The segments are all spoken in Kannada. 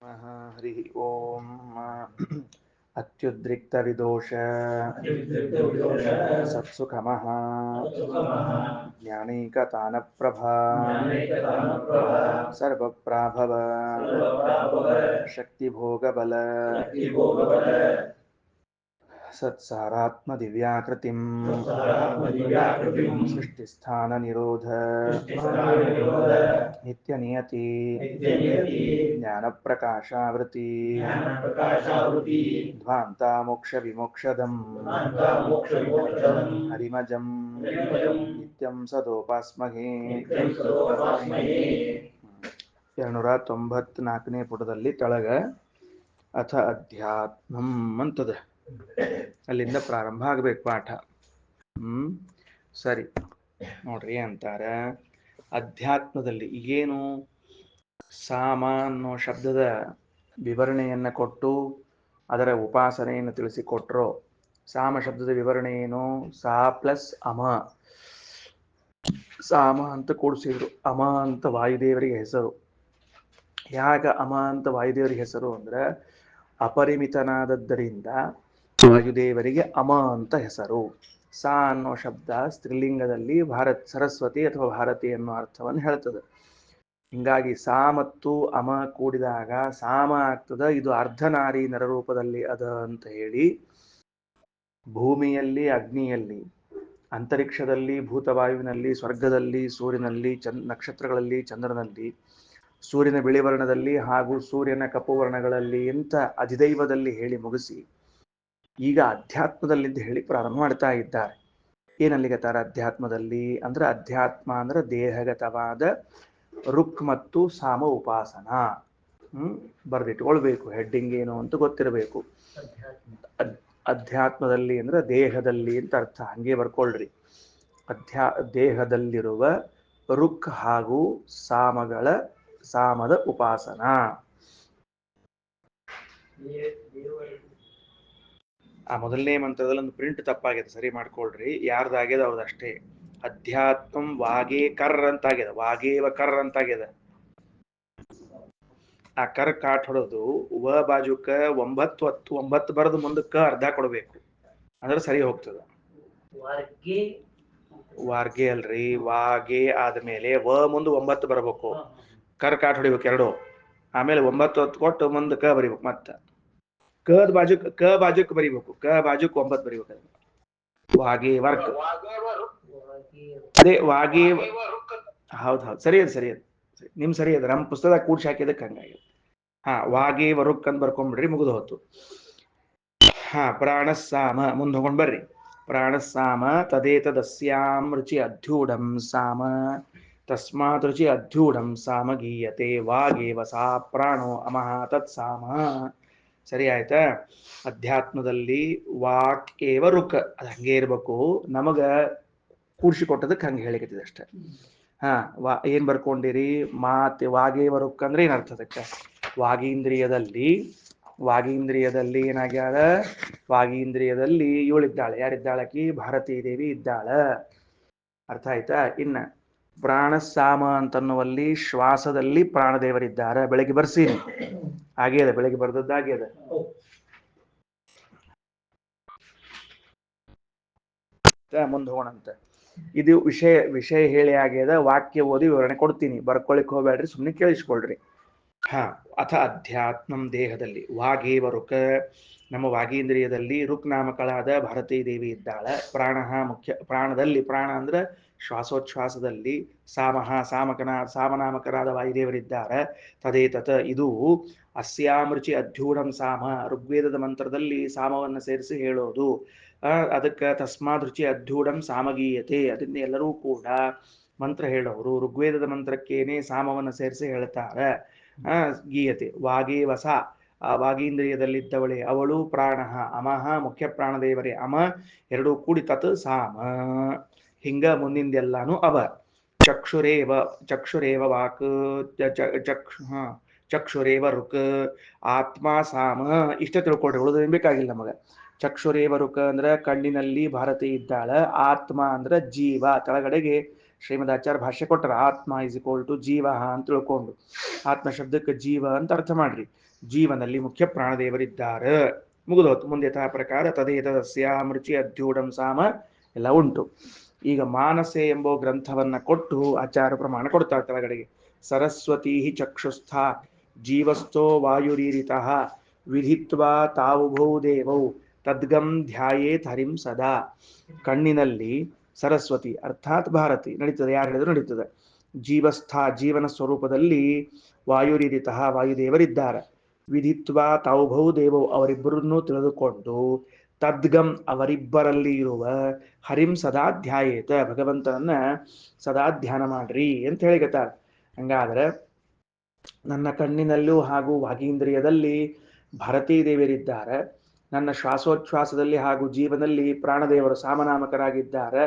ಹರಿ ಓಂ ಅತ್ಯುದ್ರಿಕ್ತವಿದೋಷ ಸತ್ಸುಖಮಃ ಜ್ಞಾನೈಕತಾನಪ್ರಭಾ ಸರ್ವಪ್ರಾಭವ ಶಕ್ತಿಭೋಗಬಲ ಸತ್ಸಾರಾತ್ಮದಿವ್ಯಾಕೃತಿಂ ಸೃಷ್ಟಿಸ್ಥಾನನಿರೋಧ ನಿತ್ಯನಿಯತಿ ಜ್ಞಾನಪ್ರಕಾಶಾವೃತಿ ಧ್ವಾಂತ ಮೋಕ್ಷವಿಮೋಕ್ಷದಂ ಹರಿಮಜಂ ನಿತ್ಯಂ ಸದೋಪಾಸ್ಮಹೇ 294ನೇ ಪುಟದಲ್ಲಿ ಕೆಳಗ ಅಥ ಅಧ್ಯಾತ್ಮಂ ಅಂತದ ಅಲ್ಲಿಂದ ಪ್ರಾರಂಭ ಆಗಬೇಕು ಪಾಠ. ಸರಿ ನೋಡ್ರಿ ಅಂತಾರ ಅಧ್ಯಾತ್ಮದಲ್ಲಿ ಈಗೇನು ಸಾಮ ಅನ್ನೋ ಶಬ್ದದ ವಿವರಣೆಯನ್ನ ಕೊಟ್ಟು ಅದರ ಉಪಾಸನೆಯನ್ನು ತಿಳಿಸಿಕೊಟ್ರೋ. ಸಾಮ ಶಬ್ದದ ವಿವರಣೆ ಏನು? ಸಾ ಪ್ಲಸ್ ಅಮ, ಸಾಮ ಅಂತ ಕೂಡಿಸಿದ್ರು. ಅಮ ಅಂತ ವಾಯುದೇವರಿಗೆ ಹೆಸರು. ಯಾಕ ಅಮ ಅಂತ ವಾಯುದೇವರಿಗೆ ಹೆಸರು ಅಂದ್ರೆ ಅಪರಿಮಿತನಾದದ್ದರಿಂದ ವಾಯುದೇವರಿಗೆ ಅಮ ಅಂತ ಹೆಸರು. ಸಾ ಅನ್ನೋ ಶಬ್ದ ಸ್ತ್ರೀಲಿಂಗದಲ್ಲಿ ಸರಸ್ವತಿ ಅಥವಾ ಭಾರತಿ ಅನ್ನೋ ಅರ್ಥವನ್ನು ಹೇಳ್ತದೆ. ಹಿಂಗಾಗಿ ಸಾ ಮತ್ತು ಅಮ ಕೂಡಿದಾಗ ಸಾಮ ಆಗ್ತದ. ಇದು ಅರ್ಧನಾರಿ ನರರೂಪದಲ್ಲಿ ಅದ ಅಂತ ಹೇಳಿ ಭೂಮಿಯಲ್ಲಿ, ಅಗ್ನಿಯಲ್ಲಿ, ಅಂತರಿಕ್ಷದಲ್ಲಿ, ಭೂತವಾಯುವಿನಲ್ಲಿ, ಸ್ವರ್ಗದಲ್ಲಿ, ಸೂರ್ಯನಲ್ಲಿ, ನಕ್ಷತ್ರಗಳಲ್ಲಿ, ಚಂದ್ರನಲ್ಲಿ, ಸೂರ್ಯನ ಬಿಳಿ ವರ್ಣದಲ್ಲಿ ಹಾಗೂ ಸೂರ್ಯನ ಕಪ್ಪು ವರ್ಣಗಳಲ್ಲಿ ಇಂಥ ಅಧಿದೈವದಲ್ಲಿ ಹೇಳಿ ಮುಗಿಸಿ ಈಗ ಅಧ್ಯಾತ್ಮದಲ್ಲಿಂದ ಹೇಳಿ ಪ್ರಾರಂಭ ಮಾಡ್ತಾ ಇದ್ದಾರೆ. ಏನಲ್ಲಿಗತ್ತಾರ ಅಧ್ಯಾತ್ಮದಲ್ಲಿ ಅಂದ್ರೆ ಅಧ್ಯಾತ್ಮ ಅಂದ್ರೆ ದೇಹಗತವಾದ ರುಕ್ ಮತ್ತು ಸಾಮ ಉಪಾಸನಾ. ಬರ್ದಿಟ್ಕೊಳ್ಬೇಕು, ಹೆಡ್ಡಿಂಗ್ ಏನು ಅಂತ ಗೊತ್ತಿರಬೇಕು. ಅಧ್ಯಾತ್ಮದಲ್ಲಿ ಅಂದ್ರೆ ದೇಹದಲ್ಲಿ ಅಂತ ಅರ್ಥ, ಹಂಗೆ ಬರ್ಕೊಳ್ರಿ. ದೇಹದಲ್ಲಿರುವ ರುಕ್ ಹಾಗೂ ಸಾಮದ ಉಪಾಸನಾ. ಆ ಮೊದಲನೇ ಮಂತ್ರದಲ್ಲಿ ಒಂದು ಪ್ರಿಂಟ್ ತಪ್ಪಾಗಿದೆ, ಸರಿ ಮಾಡ್ಕೊಳ್ರಿ. ಯಾರ್ದಾಗ್ಯದ ಅವ್ರದಷ್ಟೇ. ಅಧ್ಯಾತ್ಮಂ ವಾಗೇ ಕರ್ ಅಂತಾಗ್ಯದ, ವಾಗೇವ ಕರ್ ಅಂತಾಗ್ಯದ. ಆ ಕರ್ ಕಾಟ್ ಹೊಡೋದು ವ ಬಾಜುಕ 9 ಬರೆದು ಮುಂದಕ್ಕ ಅರ್ಧ ಕೊಡ್ಬೇಕು, ಅಂದ್ರೆ ಸರಿ ಹೋಗ್ತದ. ವಾರ್ಗೆ ಅಲ್ರಿ, ವಾಗೆ ಆದ್ಮೇಲೆ ವ ಮುಂದೆ 9 ಬರ್ಬೇಕು, ಕರ್ ಕಾಟ್ ಹೊಡಿಬೇಕು ಎರಡು, ಆಮೇಲೆ 9 ಕೊಟ್ಟು ಮುಂದೆ ಕ ಬರಿಬೇಕು. ಮತ್ತ ಕ ಬಾಜುಕ್ ಬರಿಬೇಕು, ಕ ಬಾಜುಕ್ 9 ಬರಿಬೇಕು. ವಾಗೆ ವರ್ಕ್, ಅದೇ ವಾಗೆ. ಹೌದು, ಸರಿ ಅದ ನಿಮ್ ಸರಿ ಅದ. ನಮ್ಮ ಪುಸ್ತಕದಾಗ ಕೂಡ್ಸಿ ಹಾಕಿದಕ್ಕೆ ಹಂಗಾಗಿ. ವಾಗೆ ವರುಕ್ ಅಂತ ಬರ್ಕೊಂಡ್ಬಿಡ್ರಿ, ಮುಗಿದು ಹೋತು. ಪ್ರಾಣಸ್ಸಾಮ ಮುಂದೆ ಹೋಗೊಂಡ್ ಬರ್ರಿ. ಪ್ರಾಣಸ್ಸಾಮ ತದೇತದಸ್ಯಾಂ ರುಚಿ ಅಧ್ಯೂಢಂ ಸಾಮ ತಸ್ಮಾತ್ ರುಚಿ ಅಧ್ಯೂಢಂ ಸಾಮ ಗೀಯತೆ ವಾಗೇವ ಸಾ ಪ್ರಾಣೋ ಅಮಃ ತತ್ಸಾಮ. ಸರಿ ಆಯ್ತಾ? ಅಧ್ಯಾತ್ಮದಲ್ಲಿ ವಾಕ್ ಏವ ರುಕ್, ಅದು ಹಂಗೆ ಇರ್ಬೇಕು. ನಮಗ ಕೂಡ್ಸಿ ಕೊಟ್ಟದಕ್ಕೆ ಹಂಗೆ ಹೇಳಿಕತ್ತಿದೆ ಅಷ್ಟೆ. ಏನ್ ಬರ್ಕೊಂಡಿರಿ? ವಾಗೇವ ರುಕ್ ಅಂದ್ರೆ ಏನರ್ಥ ಅದಕ್ಕೆ? ವಾಗಿಂದ್ರಿಯದಲ್ಲಿ ಏನಾಗ್ಯಾಳ? ವಾಗಿಂದ್ರಿಯದಲ್ಲಿ ಇವಳಿದ್ದಾಳೆ. ಯಾರಿದ್ದಾಳಕಿ? ಭಾರತೀ ದೇವಿ ಇದ್ದಾಳ. ಅರ್ಥ ಆಯ್ತಾ? ಇನ್ನ ಪ್ರಾಣಸಾಮ ಅಂತನ್ನುವಲ್ಲಿ ಶ್ವಾಸದಲ್ಲಿ ಪ್ರಾಣದೇವರಿದ್ದಾರೆ. ಬೆಳಗ್ಗೆ ಬರ್ಸೀನಿ, ಆಗ್ಯದ, ಬೆಳಗ್ಗೆ ಬರ್ದದ್ದಾಗ್ಯದ. ಮುಂದೆ ಹೋಗೋಣಂತ. ಇದು ವಿಷಯ ಹೇಳಿ ಆಗ್ಯದ. ವಾಕ್ಯ ಓದಿ ವಿವರಣೆ ಕೊಡ್ತೀನಿ, ಬರ್ಕೊಳಿಕ್ ಹೋಗ್ಬೇಡ್ರಿ, ಸುಮ್ಮನೆ ಕೇಳಿಸ್ಕೊಳ್ರಿ. ಅಥ ಅಧ್ಯಾತ್ಮಂ ದೇಹದಲ್ಲಿ ವಾಗೇವ ರುಕ್, ನಮ್ಮ ವಾಗೀಂದ್ರಿಯದಲ್ಲಿ ರುಕ್ ನಾಮಕಳಾದ ಭಾರತೀ ದೇವಿ ಇದ್ದಾಳ. ಮುಖ್ಯ ಪ್ರಾಣದಲ್ಲಿ, ಪ್ರಾಣ ಅಂದ್ರೆ ಶ್ವಾಸೋಚ್ಛ್ವಾಸದಲ್ಲಿ ಸಾಮನಾಮಕರಾದ ವಾಯುದೇವರಿದ್ದಾರೆ. ತದೇತತ್ ಇದು ಅಸ್ಯಾಮೃಚಿ ಅಧ್ಯೂಢಂ ಸಾಮ, ಋಗ್ವೇದದ ಮಂತ್ರದಲ್ಲಿ ಸಾಮವನ್ನು ಸೇರಿಸಿ ಹೇಳೋದು. ಅದಕ್ಕೆ ತಸ್ಮಾತ್ ರುಚಿ ಅಧ್ಯೂಢಂ ಸಾಮಗೀಯತೆ, ಅದರಿಂದ ಎಲ್ಲರೂ ಕೂಡ ಮಂತ್ರ ಹೇಳೋರು ಋಗ್ವೇದದ ಮಂತ್ರಕ್ಕೇನೆ ಸಾಮವನ್ನು ಸೇರಿಸಿ ಹೇಳ್ತಾರೆ. ಗೀಯತೆ ವಾಗೇವಸ, ವಾಗೀಂದ್ರಿಯದಲ್ಲಿದ್ದವಳೆ ಅವಳು. ಪ್ರಾಣ ಅಮಃ, ಮುಖ್ಯ ಪ್ರಾಣದೇವರೇ ಅಮ, ಎರಡೂ ಕೂಡಿ ತತ್ ಸಾಮ. ಹಿಂಗ ಮುಂದಿಂದೆಲ್ಲಾನು ಅವ. ಚಕ್ಷುರೇವ ವಾಕ್, ಚಕ್ಷುರೇವ ರುಕ್, ಆತ್ಮ ಸಾಮ. ಇಷ್ಟ ತಿಳ್ಕೊಳ್ರಿ, ಉಳಿದೇನು ಬೇಕಾಗಿಲ್ಲ ನಮಗ. ಚಕ್ಷುರೇವ ರುಕ್ ಅಂದ್ರೆ ಕಣ್ಣಿನಲ್ಲಿ ಭಾರತಿ ಇದ್ದಾಳ. ಆತ್ಮ ಅಂದ್ರೆ ಜೀವ, ಕೆಳಗಡೆಗೆ ಶ್ರೀಮದಾಚಾರ್ಯ ಭಾಷ್ಯ ಕೊಟ್ಟರ ಆತ್ಮ ಇಸ್ ಇಕ್ವಲ್ ಟು ಜೀವ ಅಂತ ತಿಳ್ಕೊಂಡು ಆತ್ಮ ಶಬ್ದಕ್ಕೆ ಜೀವ ಅಂತ ಅರ್ಥ ಮಾಡ್ರಿ. ಜೀವನಲ್ಲಿ ಮುಖ್ಯ ಪ್ರಾಣದೇವರಿದ್ದಾರೆ. ಮುಗಿದೋತು. ಮುಂದೆ ಯಥಾ ಪ್ರಕಾರ ತದೇತದಸ್ಯ ಮೃಚಿ ಅಧ್ಯೂಢಂ ಸಾಮ ಎಲ್ಲ ಉಂಟು. ಈಗ ಮಾನಸೆ ಎಂಬ ಗ್ರಂಥವನ್ನ ಕೊಟ್ಟು ಆಚಾರ್ಯ ಪ್ರಮಾಣ ಕೊಡ್ತಾರೆ ಕೆಳಗಡೆಗೆ. ಸರಸ್ವತೀ ಚಕ್ಷುಸ್ಥ ಜೀವಸ್ಥೋ ವಾಯುರೀರಿತಃ ವಿಧಿತ್ವಾ ತಾವುಭೌ ದೇವೌ ತದ್ಗಂ ಧ್ಯಾಯೇತ್ ಹರಿಂ ಸದಾ. ಕಣ್ಣಿನಲ್ಲಿ ಸರಸ್ವತಿ ಅರ್ಥಾತ್ ಭಾರತಿ ನಡೀತದೆ, ಯಾರು ಹೇಳಿದ್ರು ನಡೀತದೆ. ಜೀವಸ್ಥ ಜೀವನ ಸ್ವರೂಪದಲ್ಲಿ ವಾಯುರೀರಿತಃ ವಾಯುದೇವರಿದ್ದಾರೆ. ವಿಧಿತ್ವಾ ತಾವುಭೌ ದೇವೌ ಅವರಿಬ್ಬರನ್ನು ತಿಳಿದುಕೊಂಡು ತದ್ಗಂ ಅವರಿಬ್ಬರಲ್ಲಿ ಇರುವ ಹರಿಂ ಸದಾ ಧ್ಯಾಯೇತ ಭಗವಂತನನ್ನ ಸದಾ ಧ್ಯಾನ ಮಾಡ್ರಿ ಅಂತ ಹೇಳಿಕತ್ತಾರೆ. ಹಂಗಾದ್ರೆ ನನ್ನ ಕಣ್ಣಿನಲ್ಲೂ ಹಾಗೂ ವಾಗೀಂದ್ರಿಯದಲ್ಲಿ ಭಾರತೀ ದೇವಿಯರಿದ್ದಾರೆ. ನನ್ನ ಶ್ವಾಸೋಚ್ಛ್ವಾಸದಲ್ಲಿ ಹಾಗೂ ಜೀವನಲ್ಲಿ ಪ್ರಾಣದೇವರು ಸಾಮನಾಮಕರಾಗಿದ್ದಾರೆ.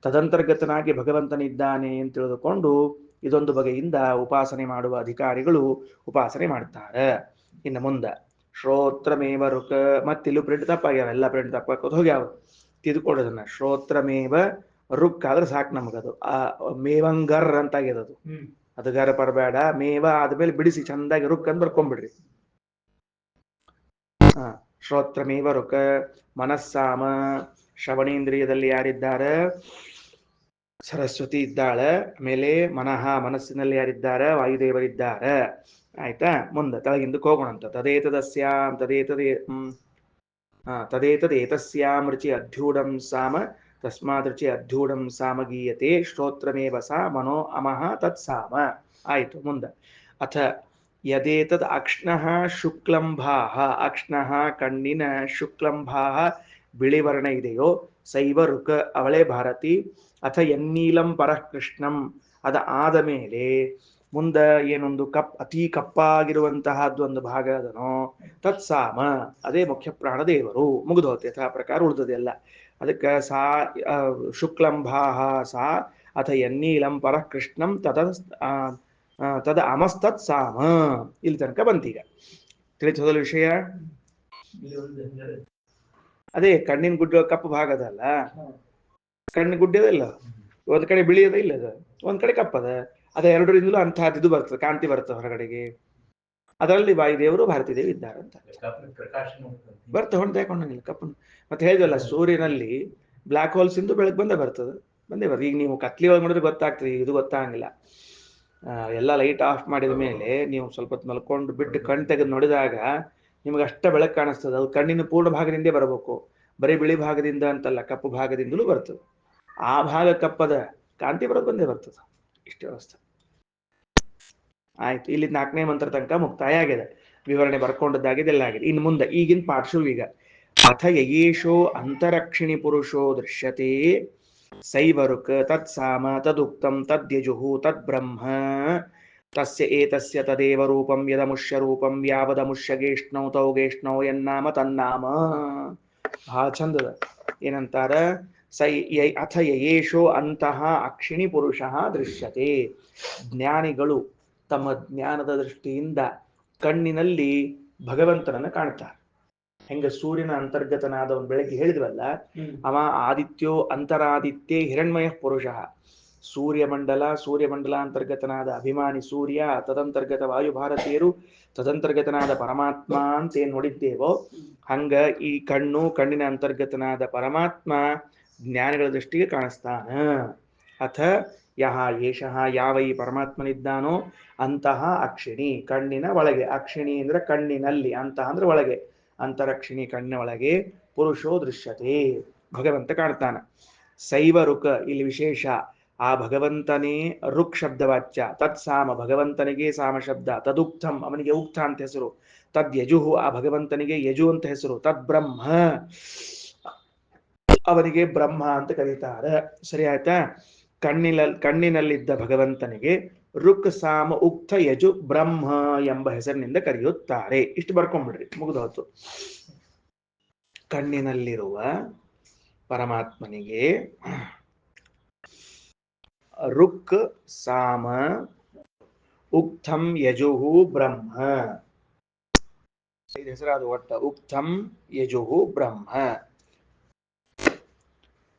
ತದಂತರ್ಗತನಾಗಿ ಭಗವಂತನಿದ್ದಾನೆ ಅಂತ ತಿಳಿದುಕೊಂಡು ಇದೊಂದು ಬಗೆಯಿಂದ ಉಪಾಸನೆ ಮಾಡುವ ಅಧಿಕಾರಿಗಳು ಉಪಾಸನೆ ಮಾಡ್ತಾರೆ. ಇನ್ನು ಮುಂದೆ ಶ್ರೋತ್ರಮೇವ ರುಕ್, ಮತ್ತಿಲ್ಲೂ ಪ್ರಿಂಟ್ ತಪ್ಪಾಗ್ಯಾವ, ಎಲ್ಲ ಪ್ರಿಂಟ್ ತಪ್ಪಾಕೋದು ಹೋಗ್ಯಾವ. ತಿದ್ಕೊಡೋದನ್ನ ಶ್ರೋತ್ರಮೇವ ರುಕ್ ಆದ್ರೆ ಸಾಕು ನಮಗದು. ಆ ಮೇವಂಗರ್ ಅಂತ ಆಗ್ಯದದು, ಅದು ಗರ ಪರಬೇಡ. ಮೇವ ಆದ್ಮೇಲೆ ಬಿಡಿಸಿ ಚಂದಾಗಿ ರುಕ್ ಅಂತ ಬರ್ಕೊಂಡ್ಬಿಡ್ರಿ. ಶ್ರೋತ್ರಮೇವ ರುಕ್. ಮನಸ್ಸಾಮ ಶ್ರವಣೇಂದ್ರಿಯದಲ್ಲಿ ಯಾರಿದ್ದಾರೆ? ಸರಸ್ವತಿ ಇದ್ದಾಳೆ. ಆಮೇಲೆ ಮನಃ ಮನಸ್ಸಿನಲ್ಲಿ ಯಾರಿದ್ದಾರೆ? ವಾಯುದೇವರಿದ್ದಾರೆ. ಆಯ್ತಾ? ಮುಂದೆ ತಳಗಿಂದಕ್ಕೆ ಹೋಗೋಣಂತ. ತದೇತದಸ್ಯಾಂ ತದೇತದೇತಸ್ಯಾಂ ರುಚಿ ಅಧ್ಯೂಢಂ ಸಾಮ ತಸ್ಮಾತ್ ರುಚಿ ಅಧ್ಯೂಢಂ ಸಾಮ ಗೀಯತೆ ಶ್ರೋತ್ರಮೇವ ಸಾ ಮನೋ ಅಮಃ ತತ್ಸಾಮ. ಆಯ್ತು. ಮುಂದೆ ಅಥ ಯದೇತದ್ ಅಕ್ಷ್ಣಃ ಶುಕ್ಲಂಭಾಃ, ಅಕ್ಷ್ಣಃ ಕಣ್ಣಿನ ಶುಕ್ಲಂಭಾಃ ಬಿಳಿವರ್ಣ ಇದೆಯೋ ಸೈವ ರುಕ್ ಅವಳೇ ಭಾರತಿ. ಅಥ ಎನ್ನೀಲಂ ಪರಃ ಕೃಷ್ಣಂ, ಅದ ಆದ ಮೇಲೆ ಮುಂದ ಏನೊಂದು ಅತಿ ಕಪ್ಪಾಗಿರುವಂತಹದ್ದು ಒಂದು ಭಾಗ ಅದನೋ ತತ್ಸಾಮ ಅದೇ ಮುಖ್ಯ ಪ್ರಾಣದೇವರು. ಮುಗಿದೋತೆ. ಯಥಾ ಪ್ರಕಾರ ಉಳಿದದೆಲ್ಲ. ಅದಕ್ಕೆ ಸಾ ಶುಕ್ಲಂಭಾಹ ಸಾ ಅಥ ಎನ್ನೀಲಂ ಪರಃ ಕೃಷ್ಣಂ ತದ ಅಮಸ್ತತ್ ಸಾಮ. ಇಲ್ಲಿ ತನಕ ಬಂತೀಗ. ತಿಳಿಸೋದಲ್ಲ ವಿಷಯ? ಅದೇ ಕಣ್ಣಿನ ಗುಡ್ಡ ಕಪ್ಪು ಭಾಗ ಅದಲ್ಲ, ಕಣ್ಣಿನ ಗುಡ್ಡದಿಲ್ಲ, ಒಂದ್ ಕಡೆ ಬಿಳಿಯದ ಇಲ್ಲ, ಅದು ಒಂದ್ ಕಡೆ ಕಪ್ಪದ. ಅದ ಎರಡರಿಂದಲೂ ಅಂತಹದ್ದು ಬರ್ತದೆ, ಕಾಂತಿ ಬರ್ತದೆ ಹೊರಗಡೆಗೆ. ಅದರಲ್ಲಿ ವಾಯುದೇವರು ಭಾರತೀ ದೇವಿ ಇದ್ದಾರೆ ಅಂತ ಬರ್ತ ಹೊಂದಾಕೊಂಡಿಲ್ಲ ಕಪ್ಪನು. ಮತ್ತೆ ಹೇಳಿದ್ವಲ್ಲ, ಸೂರ್ಯನಲ್ಲಿ ಬ್ಲಾಕ್ ಹೋಲ್ಸ್ ಇಂದು ಬೆಳಗ್ಗೆ ಬಂದೇ ಬರ್ತದೆ. ಈಗ ನೀವು ಕತ್ಲಿ ಒಳಗೆ ನೋಡಿದ್ರೆ ಗೊತ್ತಾಗ್ತದೆ, ಇದು ಗೊತ್ತಾಗಂಗಿಲ್ಲ. ಎಲ್ಲ ಲೈಟ್ ಆಫ್ ಮಾಡಿದ ಮೇಲೆ ನೀವು ಸ್ವಲ್ಪ ಹೊತ್ತು ಮಲ್ಕೊಂಡು ಬಿಟ್ಟು ಕಣ್ ತೆಗೆದು ನೋಡಿದಾಗ ನಿಮ್ಗೆ ಅಷ್ಟ ಬೆಳಕು ಕಾಣಿಸ್ತದೆ. ಅದು ಕಣ್ಣಿನ ಪೂರ್ಣ ಭಾಗದಿಂದೇ ಬರಬೇಕು, ಬರೀ ಬಿಳಿ ಭಾಗದಿಂದ ಅಂತಲ್ಲ, ಕಪ್ಪು ಭಾಗದಿಂದಲೂ ಬರ್ತದೆ. ಆ ಭಾಗ ಕಪ್ಪದ ಕಾಂತಿ ಬರೋದು ಬಂದೇ ಬರ್ತದೆ. ಇಷ್ಟೇ ಅವಸ್ಥೆ. ಆಯ್ತು. ಇಲ್ಲಿ 4ನೇ ಮಂತ್ರ ತನಕ ಮುಕ್ತಾಯ ಆಗಿದೆ. ವಿವರಣೆ ಬರ್ಕೊಂಡದ್ದಾಗಿದೆಲ್ಲ ಆಗಿದೆ. ಇನ್ನು ಮುಂದೆ ಈಗಿನ ಪಾಠ ಶುರುವೀಗ. ಅಥ ಯಯೇಶೋ ಅಂತರಕ್ಷಿಣಿ ಪುರುಷೋ ದೃಶ್ಯತೆ ಸೈವರುಕ್ ತತ್ಸಾಮ ತದುಕ್ತಂ ತದ್ಯಜುಹು ತದ್ಬ್ರಹ್ಮ ತಸ್ಯ ಏತಸ್ಯ ತದೇವ ರೂಪಂ ಯದಮುಷ್ಯ ರೂಪಂ ಯಾವದಮುಷ್ಯ ಗೇಷ್ಣೌ ತೌ ಗೇಷ್ಣೌ ಎನ್ನಾಮ ತನ್ನಾಮ. ಬಹಳ ಚಂದದ. ಏನಂತಾರ? ಅಥ ಯಯೇಶೋ ಅಂತಹ ಅಕ್ಷಿಣಿ ಪುರುಷ ದೃಶ್ಯತೆ. ಜ್ಞಾನಿಗಳು ತಮ್ಮ ಜ್ಞಾನದ ದೃಷ್ಟಿಯಿಂದ ಕಣ್ಣಿನಲ್ಲಿ ಭಗವಂತನನ್ನ ಕಾಣ್ತಾರೆ. ಹೆಂಗ ಸೂರ್ಯನ ಅಂತರ್ಗತನಾದವನ್ ಬೆಳಗ್ಗೆ ಹೇಳಿದ್ವಲ್ಲ, ಅವ ಆದಿತ್ಯೋ ಅಂತರಾದಿತ್ಯೇ ಹಿರಣ್ಮಯ ಪುರುಷ. ಸೂರ್ಯಮಂಡಲ ಅಂತರ್ಗತನಾದ ಅಭಿಮಾನಿ ಸೂರ್ಯ, ತದಂತರ್ಗತ ವಾಯು ಭಾರತೀಯರು, ತದಂತರ್ಗತನಾದ ಪರಮಾತ್ಮ ಅಂತ ಏನ್ ನೋಡಿದ್ದೇವೋ ಹಂಗ ಈ ಕಣ್ಣಿನ ಅಂತರ್ಗತನಾದ ಪರಮಾತ್ಮ ಜ್ಞಾನಿಗಳ ದೃಷ್ಟಿಗೆ ಕಾಣಿಸ್ತಾನ. ಅಥ ಯಹ ಏಷಃ ಯಾವ ಈ ಪರಮಾತ್ಮನಿದ್ದಾನೋ ಅಂತಹ ಅಕ್ಷಿಣಿ ಕಣ್ಣಿನ ಒಳಗೆ. ಅಕ್ಷಿಣಿ ಅಂದ್ರೆ ಕಣ್ಣಿನಲ್ಲಿ, ಅಂತಹ ಅಂದ್ರೆ ಒಳಗೆ, ಅಂತರಕ್ಷಿಣಿ ಕಣ್ಣಿನ ಒಳಗೆ ಪುರುಷೋ ದೃಶ್ಯತೆ ಭಗವಂತ ಕಾಣ್ತಾನ. ಸೈವ ರುಕ್ ಇಲ್ಲಿ ವಿಶೇಷ. ಆ ಭಗವಂತನೇ ರುಕ್ ಶಬ್ದವಾಚ್ಯ. ತತ್ಸಾಮ ಭಗವಂತನಿಗೆ ಸಾಮ ಶಬ್ದ. ತದುಕ್ತಂ ಅವನಿಗೆ ಉಕ್ತ ಅಂತ ಹೆಸರು. ತದ್ಯಜುಹು ಆ ಭಗವಂತನಿಗೆ ಯಜು ಅಂತ ಹೆಸರು. ತದ್ಬ್ರಹ್ಮ ಅವನಿಗೆ ಬ್ರಹ್ಮ ಅಂತ ಕರೀತಾರೆ. ಸರಿ ಆಯ್ತಾ? ಕಣ್ಣಿನಲ್ಲಿದ್ದ ಭಗವಂತನಿಗೆ ರುಕ್ ಸಾಮ ಉಕ್ತ ಯಜು ಬ್ರಹ್ಮ ಎಂಬ ಹೆಸರಿನಿಂದ ಕರೆಯುತ್ತಾರೆ. ಇಷ್ಟು ಬರ್ಕೊಂಡ್ಬಿಡ್ರಿ, ಮುಗಿದೋತು. ಕಣ್ಣಿನಲ್ಲಿರುವ ಪರಮಾತ್ಮನಿಗೆ ರುಕ್ ಸಾಮ ಉಕ್ತಂ ಯಜುಹು ಬ್ರಹ್ಮ. ಇದು ಹೆಸರಾದ ಒಟ್ಟ ಉಕ್ತಂ ಯಜುಹು ಬ್ರಹ್ಮ.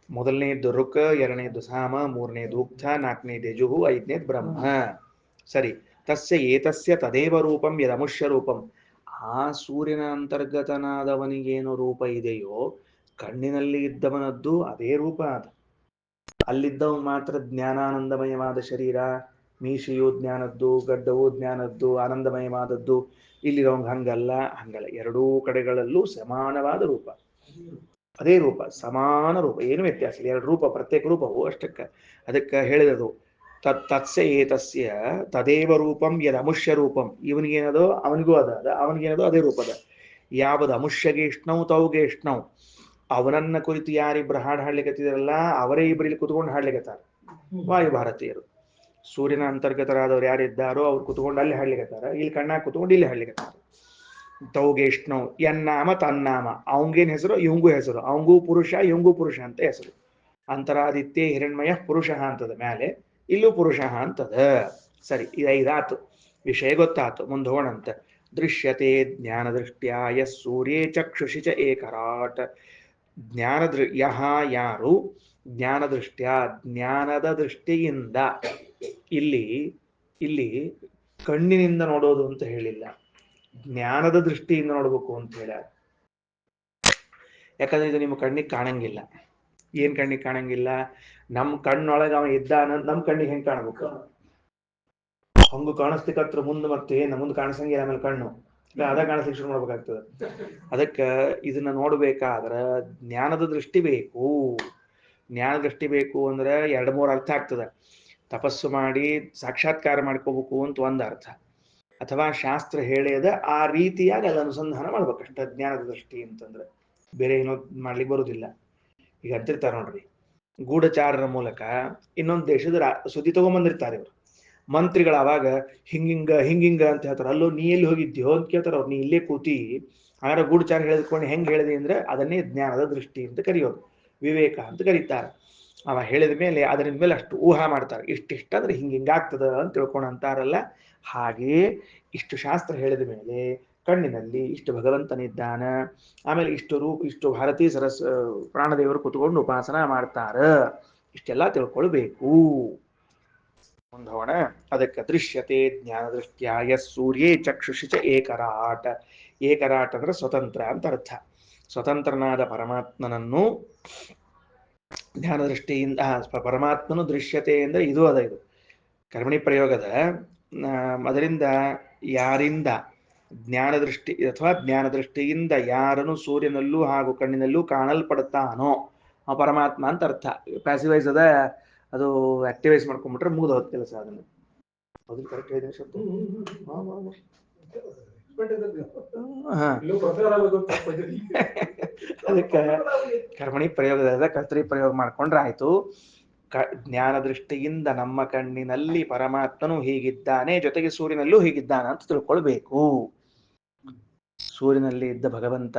ಮೊದಲನೇದು ರುಕ್, ಎರಡನೇದು ಸಾಮ, ಮೂರನೇದು ಉಕ್ಥ, ನಾಲ್ಕನೇದು ಯಜುಹು, ಐದನೇದು ಬ್ರಹ್ಮ. ಸರಿ. ತಸ್ಯ ಏತಸ್ಯ ತದೇವ ರೂಪಂ ಯದಮುಷ್ಯ ರೂಪಂ. ಆ ಸೂರ್ಯನ ಅಂತರ್ಗತನಾದವನಿಗೇನು ರೂಪ ಇದೆಯೋ ಕಣ್ಣಿನಲ್ಲಿ ಇದ್ದವನದ್ದು ಅದೇ ರೂಪ ಅದು. ಅಲ್ಲಿದ್ದವನು ಮಾತ್ರ ಜ್ಞಾನಾನಂದಮಯವಾದ ಶರೀರ, ಮೀಸೆಯು ಜ್ಞಾನದ್ದು, ಗಡ್ಡವು ಜ್ಞಾನದ್ದು, ಆನಂದಮಯವಾದದ್ದು. ಇಲ್ಲಿರೋಂಗ್ ಹಂಗಲ್ಲ, ಹಂಗಲ್ಲ. ಎರಡೂ ಕಡೆಗಳಲ್ಲೂ ಸಮಾನವಾದ ರೂಪ, ಅದೇ ರೂಪ, ಸಮಾನ ರೂಪ, ಏನು ವ್ಯತ್ಯಾಸ ಇಲ್ಲ. ಎರಡು ರೂಪ, ಪ್ರತ್ಯೇಕ ರೂಪವು ಅಷ್ಟಕ್ಕೆ. ಅದಕ್ಕೆ ಹೇಳಿದದು ತತ್ಸ್ಯ ಏತಸ್ಯ ತದೇವ ರೂಪಂ ಯದ್ ಅಮುಷ್ಯ ರೂಪಂ. ಇವನಿಗೇನದೋ ಅವನಿಗೂ ಅದ, ಅವನಿಗೇನದೋ ಅದೇ ರೂಪದ. ಯಾವುದು ಅಮುಷ್ಯಗೇಷ್ಣೌ ತೌಗೇಷ್ಣೌ, ಅವನನ್ನ ಕುರಿತು ಯಾರಿಬ್ರು ಹಾಡು ಹಾಡ್ಲಿಕ್ಕತ್ತಿದಾರಲ್ಲ ಅವರೇ ಇಬ್ರು ಇಲ್ಲಿ ಕುತ್ಕೊಂಡು ಹಾಡ್ಲಿಕ್ಕತ್ತಾರ, ವಾಯು ಭಾರತೀಯರು. ಸೂರ್ಯನ ಅಂತರ್ಗತರಾದವ್ರು ಯಾರಿದ್ದಾರೋ ಅವ್ರು ಕುತ್ಕೊಂಡು ಅಲ್ಲಿ ಹಾಡ್ಲಿಕ್ಕತ್ತಾರ, ಇಲ್ಲಿ ಕಣ್ಣಾಗ ಕುತ್ಕೊಂಡು ಇಲ್ಲಿ ಹಾಡ್ಲಿಕ್ಕತ್ತಾರ. ತೌಗೇಷ್ಣೌ, ಎನ್ನಾಮ ತನ್ನಾಮ, ಅವಂಗೇನ್ ಹೆಸರು ಇವಂಗೂ ಹೆಸರು, ಅವಂಗೂ ಪುರುಷ ಇವಂಗೂ ಪುರುಷ ಅಂತ ಹೆಸರು. ಅಂತರಾದಿತ್ಯ ಹಿರಣ್ಮಯ ಪುರುಷ ಅಂತದ ಮೇಲೆ, ಇಲ್ಲೂ ಪುರುಷ ಅಂತದ. ಸರಿ, ಇದೈದಾತು ವಿಷಯ ಗೊತ್ತಾತು. ಮುಂದೆ ಹೋಗೋಣಂತ. ದೃಶ್ಯತೆ ಜ್ಞಾನ ದೃಷ್ಟ್ಯಾ ಯಸ್ ಸೂರ್ಯೇ ಚಕ್ಷುಷಿ ಚ ಏಕರಾಟ್. ಯಹ ಯಾರು ಜ್ಞಾನ ದೃಷ್ಟ್ಯಾ, ಜ್ಞಾನದ ದೃಷ್ಟಿಯಿಂದ. ಇಲ್ಲಿ ಇಲ್ಲಿ ಕಣ್ಣಿನಿಂದ ನೋಡೋದು ಅಂತ ಹೇಳಿಲ್ಲ, ಜ್ಞಾನದ ದೃಷ್ಟಿಯಿಂದ ನೋಡ್ಬೇಕು ಅಂತ ಹೇಳ. ಯಾಕಂದ್ರೆ ಇದು ನಿಮ್ಮ ಕಣ್ಣಿಗೆ ಕಾಣಂಗಿಲ್ಲ. ಏನ್ ಕಣ್ಣಿಗೆ ಕಾಣಂಗಿಲ್ಲ? ನಮ್ ಕಣ್ಣೊಳಗ ಅವ ಇದ್ದಾನ, ನಮ್ ಕಣ್ಣಿಗೆ ಹೆಂಗ್ ಕಾಣ್ಬೇಕು? ಹಂಗ ಕಾಣಿಸ್ಲಿಕ್ಕತ್ರ ಮುಂದೆ ಮತ್ತೆ ಮುಂದೆ ಕಾಣಿಸಂಗಿಲ್ಲ. ಆಮೇಲೆ ಕಣ್ಣು ಅದ ಕಾಣಿಸ್ಲಿಕ್ಕೆ ಶುರು ಮಾಡ್ಬೇಕಾಗ್ತದೆ. ಅದಕ್ಕೆ ಇದನ್ನ ನೋಡ್ಬೇಕಾದ್ರ ಜ್ಞಾನದ ದೃಷ್ಟಿ ಬೇಕು. ಜ್ಞಾನ ದೃಷ್ಟಿ ಬೇಕು ಅಂದ್ರೆ ಎರಡು ಮೂರು ಅರ್ಥ ಆಗ್ತದೆ. ತಪಸ್ಸು ಮಾಡಿ ಸಾಕ್ಷಾತ್ಕಾರ ಮಾಡ್ಕೋಬೇಕು ಅಂತ ಒಂದು ಅರ್ಥ, ಅಥವಾ ಶಾಸ್ತ್ರ ಹೇಳ್ಯದ ಆ ರೀತಿಯಾಗಿ ಅಲ್ಲಿ ಅನುಸಂಧಾನ ಮಾಡ್ಬೇಕಷ್ಟ. ಜ್ಞಾನದ ದೃಷ್ಟಿ ಅಂತಂದ್ರೆ ಬೇರೆ ಏನೋ ಮಾಡ್ಲಿಕ್ಕೆ ಬರುದಿಲ್ಲ. ಈಗ ಅಂತಿರ್ತಾರೆ ನೋಡ್ರಿ, ಗೂಢಚಾರರ ಮೂಲಕ ಇನ್ನೊಂದು ದೇಶದ ಸುದ್ದಿ ತಗೊಂಬಂದಿರ್ತಾರೆ ಇವರು ಮಂತ್ರಿಗಳು. ಅವಾಗ ಹಿಂಗಿಂಗ ಹಿಂಗಿಂಗ ಅಂತ ಹೇಳ್ತಾರೆ. ಅಲ್ಲೋ ನೀ ಎಲ್ಲಿ ಹೋಗಿದ್ಯೋ ಅಂತ ಕೇಳ್ತಾರ ಅವ್ರು. ನೀ ಇಲ್ಲೇ ಕೂತಿ ಆಗ ಗೂಢಚಾರ ಹೇಳಿದ್ಕೊಂಡು ಹೆಂಗ್ ಹೇಳಿದೆ ಅಂದ್ರೆ ಅದನ್ನೇ ಜ್ಞಾನದ ದೃಷ್ಟಿ ಅಂತ ಕರೆಯೋದು, ವಿವೇಕ ಅಂತ ಕರೀತಾರೆ. ಅವ ಹೇಳಿದ ಮೇಲೆ ಅದರಿಂದ ಮೇಲೆ ಅಷ್ಟು ಊಹಾ ಮಾಡ್ತಾರೆ. ಇಷ್ಟಿಷ್ಟ ಅಂದ್ರೆ ಹಿಂಗಾಗ್ತದ ಅಂತ ತಿಳ್ಕೊಂಡು ಅಂತಾರಲ್ಲ. ಹಾಗೆಯೇ ಇಷ್ಟು ಶಾಸ್ತ್ರ ಹೇಳಿದ ಮೇಲೆ ಕಣ್ಣಿನಲ್ಲಿ ಇಷ್ಟು ಭಗವಂತನಿದ್ದಾನ, ಆಮೇಲೆ ಇಷ್ಟು ಭಾರತೀಯ ಪ್ರಾಣದೇವರು ಕುತ್ಕೊಂಡು ಉಪಾಸನ ಮಾಡ್ತಾರ, ಇಷ್ಟೆಲ್ಲ ತಿಳ್ಕೊಳ್ಬೇಕು. ಮುಂದೋಣ. ಅದಕ್ಕೆ ದೃಶ್ಯತೆ ಜ್ಞಾನ ದೃಷ್ಟ್ಯಾ ಯಸ್ ಸೂರ್ಯೇ ಚಕ್ಷುಷಿ ಚ ಏಕರಾಟ್. ಏಕರಾಟ್ ಅಂದ್ರೆ ಸ್ವತಂತ್ರ ಅಂತ ಅರ್ಥ. ಸ್ವತಂತ್ರನಾದ ಪರಮಾತ್ಮನನ್ನು ಜ್ಞಾನ ದೃಷ್ಟಿಯಿಂದ, ಪರಮಾತ್ಮನು ದೃಶ್ಯತೆ ಅಂದ್ರೆ ಇದು ಅದ, ಇದು ಕರ್ಮಣಿ ಪ್ರಯೋಗದ. ಅದರಿಂದ ಯಾರಿಂದ ಜ್ಞಾನ ದೃಷ್ಟಿ ಅಥವಾ ಜ್ಞಾನ ದೃಷ್ಟಿಯಿಂದ ಯಾರನ್ನು ಸೂರ್ಯನಲ್ಲೂ ಹಾಗೂ ಕಣ್ಣಿನಲ್ಲೂ ಕಾಣಲ್ಪಡುತ್ತಾನೋ ಆ ಪರಮಾತ್ಮ ಅಂತ ಅರ್ಥ. ಪ್ಯಾಸಿವೈಸ್ ಅದ, ಅದು ಆಕ್ಟಿವೈಸ್ ಮಾಡ್ಕೊಂಡ್ಬಿಟ್ರೆ ಮುಗಿದ ಹೋದ ಕೆಲಸ. ಅದನ್ನು ಅದನ್ನು ಕರೆಕ್ಟ್ ಹೇಳಿದ್ರೆ ಶಬ್ದ. ಅದಕ್ಕೆ ಕರ್ಮಣಿ ಪ್ರಯೋಗದ ಕರ್ತರಿ ಪ್ರಯೋಗ ಮಾಡ್ಕೊಂಡ್ರೆ ಆಯ್ತು. ಜ್ಞಾನ ದೃಷ್ಟಿಯಿಂದ ನಮ್ಮ ಕಣ್ಣಿನಲ್ಲಿ ಪರಮಾತ್ಮನು ಹೀಗಿದ್ದಾನೆ, ಜೊತೆಗೆ ಸೂರ್ಯನಲ್ಲೂ ಹೀಗಿದ್ದಾನ ಅಂತ ತಿಳ್ಕೊಳ್ಬೇಕು. ಸೂರ್ಯನಲ್ಲಿ ಇದ್ದ ಭಗವಂತ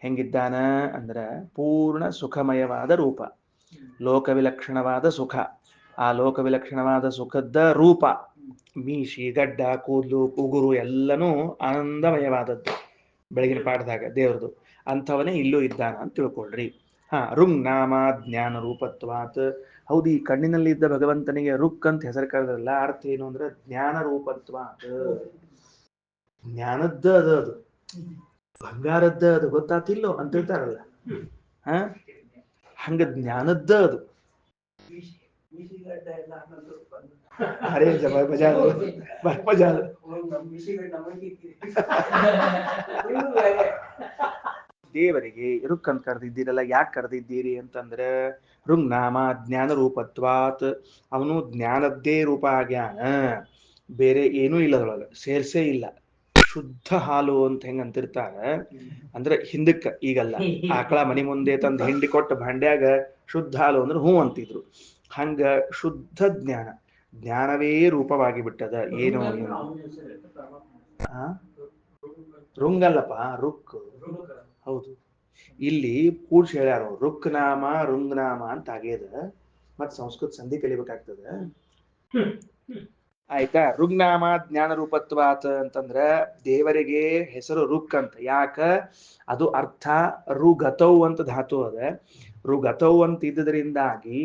ಹೆಂಗಿದ್ದಾನ ಅಂದ್ರೆ ಪೂರ್ಣ ಸುಖಮಯವಾದ ರೂಪ, ಲೋಕವಿಲಕ್ಷಣವಾದ ಸುಖ. ಆ ಲೋಕವಿಲಕ್ಷಣವಾದ ಸುಖದ ರೂಪ ಮೀಶಿ, ಗಡ್ಡ, ಕೂದಲು, ಉಗುರು ಎಲ್ಲನೂ ಆನಂದಮಯವಾದದ್ದು. ಬೆಳಗಿನ ಪಾಠದಾಗ ದೇವ್ರದು ಅಂಥವನೇ ಇಲ್ಲೂ ಇದ್ದಾನ ಅಂತ ತಿಳ್ಕೊಳ್ರಿ. ರುಂಗ್ ನಾಮ ಜ್ಞಾನ ರೂಪತ್ವಾತ್. ಹೌದು, ಈ ಕಣ್ಣಿನಲ್ಲಿ ಇದ್ದ ಭಗವಂತನಿಗೆ ರುಕ್ ಅಂತ ಹೆಸರು ಕರೆದ್ರಲ್ಲ, ಅರ್ಥ ಏನು ಅಂದ್ರೆ ಜ್ಞಾನ ರೂಪತ್ವಾತ್. ಜ್ಞಾನದ್ದ ಅದು ಬಂಗಾರದ್ದ ಅದು, ಗೊತ್ತಾತಿಲ್ಲೋ ಅಂತ ಹೇಳ್ತಾರಲ್ಲ. ಹಂಗ ಜ್ಞಾನದ್ದ ಅದು. ಅರೇ ದೇವರಿಗೆ ರುಕ್ ಅಂತ ಕರೆದಿದ್ದೀರಲ್ಲ, ಯಾಕೆ ಕರೆದಿದ್ದೀರಿ ಅಂತಂದ್ರೆ ರುಂಗ್ ನಾಮ ಜ್ಞಾನ ರೂಪತ್ವಾತ್. ಅವನು ಜ್ಞಾನದ್ದೇ ರೂಪ ಆಗ್ಯಾನ, ಬೇರೆ ಏನೂ ಇಲ್ಲ ಅದರೊಳಗೆ, ಸೇರ್ಸೇ ಇಲ್ಲ. ಶುದ್ಧ ಹಾಲು ಅಂತ ಹೆಂಗ ಅಂತಿರ್ತಾರ ಅಂದ್ರೆ ಹಿಂದಕ್ಕ, ಈಗಲ್ಲ. ಆಕಳ ಮನಿ ಮುಂದೆ ತಂದು ಹಿಂಡಿ ಕೊಟ್ಟು ಭಾಂಡ್ಯಾಗ ಶುದ್ಧ ಹಾಲು ಅಂದ್ರೆ ಹೂ ಅಂತಿದ್ರು. ಹಂಗ ಶುದ್ಧ ಜ್ಞಾನ, ಜ್ಞಾನವೇ ರೂಪವಾಗಿ ಬಿಟ್ಟದ. ಏನು ರುಂಗಲ್ಲಪ್ಪ, ರುಕ್. ಹೌದು, ಇಲ್ಲಿ ಕೂಡ್ಸಿ ಹೇಳ್ಯಾರ ರುಕ್ ನಾಮ ರುಂಗ್ ನಾಮ ಅಂತ ಆಗ್ಯದ. ಮತ್ ಸಂಸ್ಕೃತ ಸಂಧಿ ಕಲಿಬೇಕಾಗ್ತದ. ಆಯ್ತಾ. ಋಗ್ನಾಮ ಜ್ಞಾನ ರೂಪತ್ವಾತ್ ಅಂತಂದ್ರ ದೇವರಿಗೆ ಹೆಸರು ರುಕ್ ಅಂತ. ಯಾಕ? ಅದು ಅರ್ಥ ಋಗತೌ ಅಂತ ಧಾತು ಅದ. ಋಗತೌ ಅಂತ ಇದ್ದದ್ರಿಂದಾಗಿ